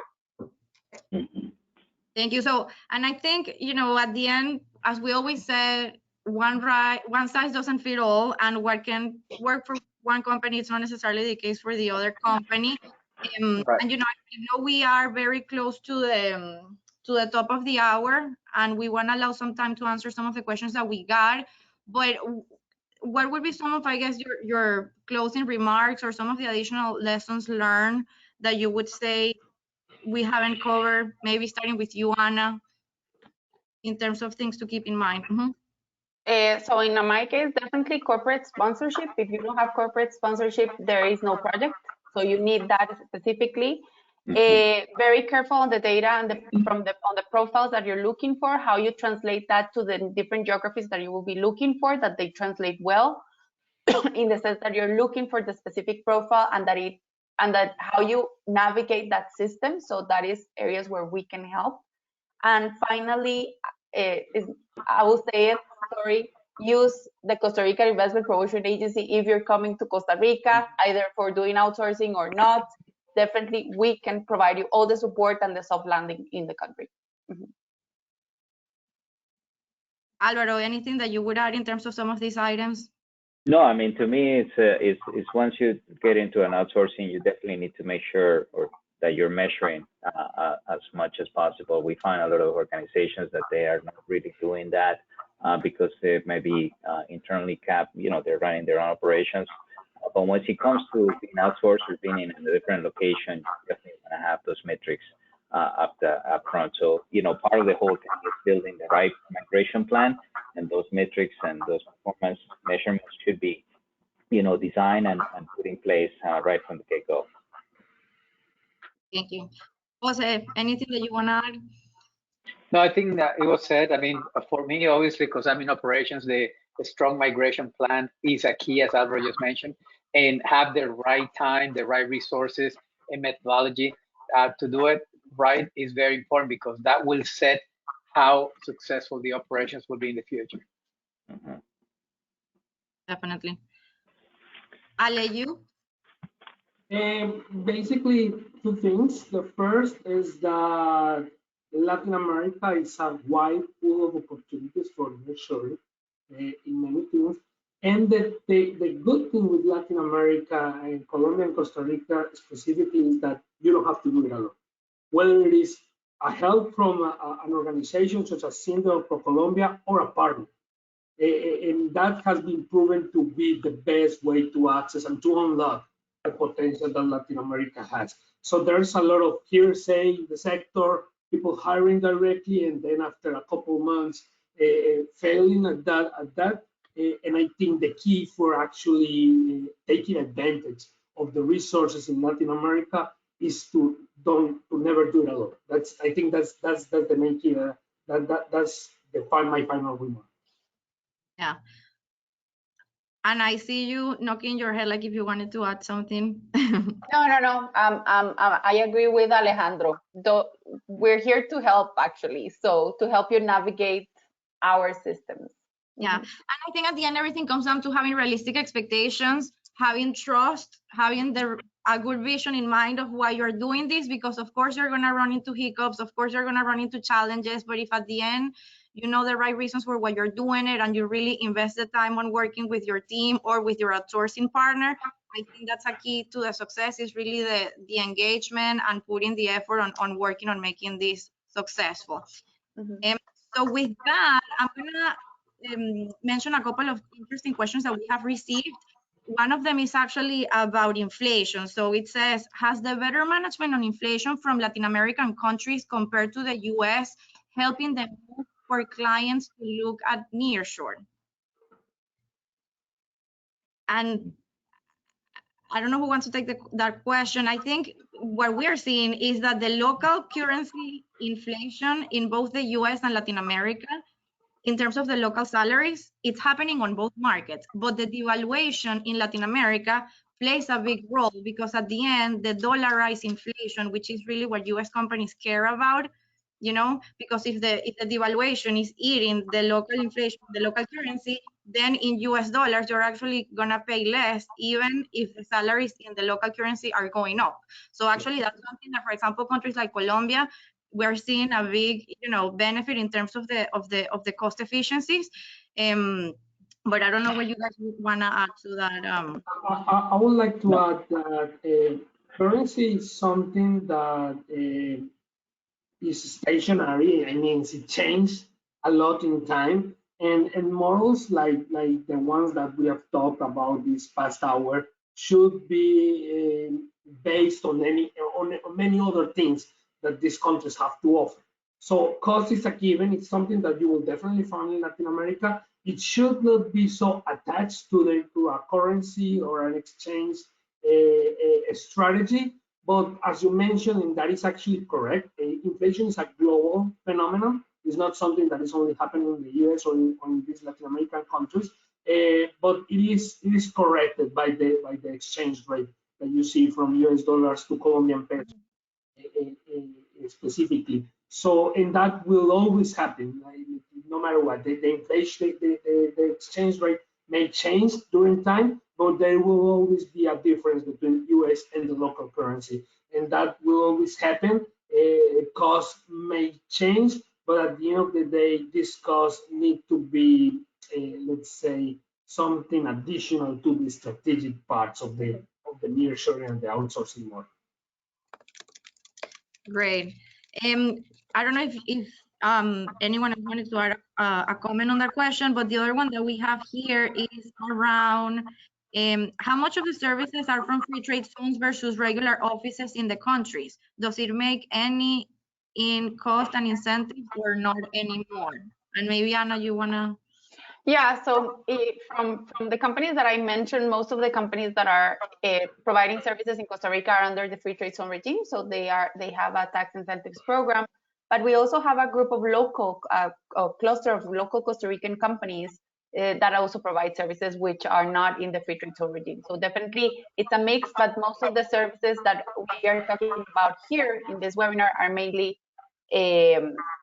Thank you. So, and I think, at the end, as we always said, one size doesn't fit all, and what can work for one company, it's not necessarily the case for the other company. Right. And, I know we are very close to the top of the hour, and we want to allow some time to answer some of the questions that we got. But what would be some of, I guess, your closing remarks or some of the additional lessons learned that you would say we haven't covered, maybe starting with you, Anna, in terms of things to keep in mind? So in my case, definitely corporate sponsorship. If you don't have corporate sponsorship, there is no project. So you need that specifically. Very careful on the data and on the profiles that you're looking for, how you translate that to the different geographies that you will be looking for, that they translate well, in the sense that you're looking for the specific profile and that how you navigate that system. So that is areas where we can help. And finally, I will say it, sorry, use the Costa Rica Investment Promotion Agency if you're coming to Costa Rica, either for doing outsourcing or not. Definitely, we can provide you all the support and the soft landing in the country. Alvaro, anything that you would add in terms of some of these items? No, I mean, to me, it's once you get into an outsourcing, you definitely need to make sure that you're measuring as much as possible. We find a lot of organizations that they are not really doing that because they may be internally capped, they're running their own operations. But once it comes to being outsourced or being in a different location, you definitely want to have those metrics up front. So, part of the whole thing is building the right migration plan, and those metrics and those performance measurements should be, designed and put in place right from the get-go. Thank you. Jose, anything that you want to add? No, I think that it was said. I mean, for me, obviously, because I'm in operations, the strong migration plan is a key, as Alvaro just mentioned, and have the right time, the right resources and methodology to do it. right is very important because that will set how successful the operations will be in the future. Mhm. Definitely. Ale, you? Basically, two things. The first is that Latin America is a wide pool of opportunities for nearshoring in many things. And the good thing with Latin America and Colombia and Costa Rica specifically is that you don't have to do it alone. Whether it is a help from an organization such as Cinde or ProColombia or a partner. And that has been proven to be the best way to access and to unlock the potential that Latin America has. So there's a lot of hearsay in the sector, people hiring directly, and then after a couple months failing at that. And I think the key for actually taking advantage of the resources in Latin America is to never do it alone. I think that's the main key. That's my final remark. Yeah. And I see you knocking your head like if you wanted to add something. No. I agree with Alejandro. We're here to help, actually. So to help you navigate our systems. Yeah. And I think at the end, everything comes down to having realistic expectations, having trust, having a good vision in mind of why you're doing this, because of course you're going to run into hiccups. Of course, you're going to run into challenges. But if at the end, you know the right reasons for why you're doing it and you really invest the time on working with your team or with your outsourcing partner, I think that's a key to the success is really the engagement and putting the effort on working on making this successful. So with that, I'm going to mention a couple of interesting questions that we have received. One of them is actually about inflation. So it says, has the better management on inflation from Latin American countries compared to the US helping them move for clients to look at nearshore? And I don't know who wants to take that question. I think what we're seeing is that the local currency inflation in both the US and Latin America, in terms of the local salaries, it's happening on both markets. But the devaluation in Latin America plays a big role because at the end, the dollarized inflation, which is really what US companies care about, you know, because if the devaluation is eating the local inflation, the local currency, then in US dollars, you're actually gonna pay less, even if the salaries in the local currency are going up. So actually that's something that, for example, countries like Colombia, we're seeing a big, you know, benefit in terms of the cost efficiencies. But I don't know what you guys would wanna add to that. I would like to add that currency is something that is stationary. I mean, it changed a lot in time, and models like the ones that we have talked about this past hour should be based on many other things that these countries have to offer. So cost is a given. It's something that you will definitely find in Latin America. It should not be so attached to a currency or an exchange strategy. But as you mentioned, and that is actually correct, inflation is a global phenomenon. It's not something that is only happening in the US or in these Latin American countries. But it is corrected by the exchange rate that you see from US dollars to Colombian pesos specifically. So, and that will always happen, no matter what. The inflation, the exchange rate may change during time, but there will always be a difference between US and the local currency, and that will always happen. Costs may change, but at the end of the day, this cost need to be, let's say, something additional to the strategic parts of the nearshoring and the outsourcing model. Great. I don't know if anyone wanted to add a comment on that question, but the other one that we have here is around how much of the services are from free trade zones versus regular offices in the countries? Does it make any in cost and incentives or not anymore? And maybe Anna, you wanna? Yeah, so from the companies that I mentioned, most of the companies that are providing services in Costa Rica are under the free trade zone regime. So they have a tax incentives program, but we also have a group of a cluster of local Costa Rican companies that also provide services which are not in the free trade zone regime. So definitely it's a mix, but most of the services that we are talking about here in this webinar are mainly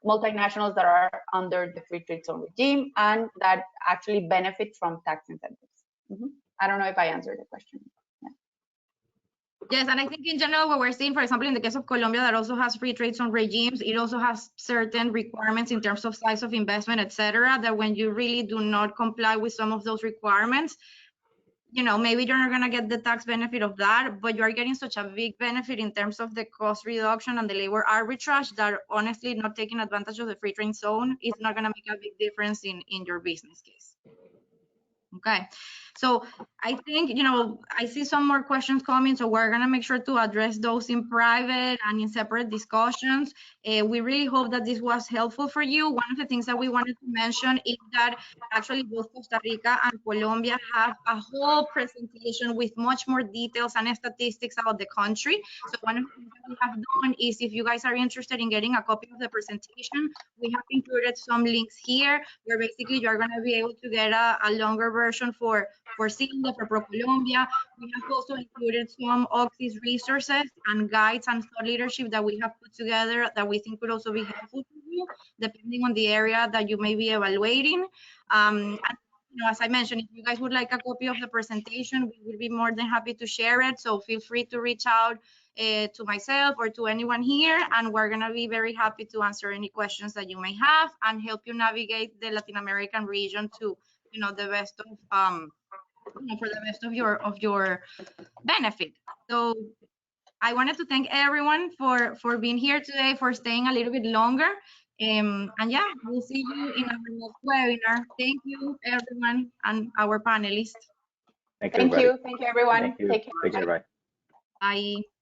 multinationals that are under the free trade zone regime and that actually benefit from tax incentives. I don't know if I answered the question. Yes, and I think in general, what we're seeing, for example, in the case of Colombia, that also has free trade zone regimes, it also has certain requirements in terms of size of investment, etc., that when you really do not comply with some of those requirements, you know, maybe you're not going to get the tax benefit of that, but you're getting such a big benefit in terms of the cost reduction and the labor arbitrage that honestly, not taking advantage of the free trade zone is not going to make a big difference in your business case. Okay, so I think, you know, I see some more questions coming, so we're gonna make sure to address those in private and in separate discussions. We really hope that this was helpful for you. One of the things that we wanted to mention is that actually both Costa Rica and Colombia have a whole presentation with much more details and statistics about the country. So one of the things that we have done is, if you guys are interested in getting a copy of the presentation, we have included some links here where basically you're gonna be able to get a longer version for CINDE, for ProColombia. We have also included some Oxys resources and guides and thought leadership that we have put together that we think could also be helpful for you, depending on the area that you may be evaluating. And, you know, as I mentioned, if you guys would like a copy of the presentation, we would be more than happy to share it. So feel free to reach out to myself or to anyone here, and we're gonna be very happy to answer any questions that you may have and help you navigate the Latin American region to, you know, the best of you know, for the best of your benefit. So I wanted to thank everyone for being here today, for staying a little bit longer. And yeah, we'll see you in our next webinar. Thank you, everyone, and our panelists. Thank you, Thank you, everyone. Thank you. Take care. Take care, bye. Bye.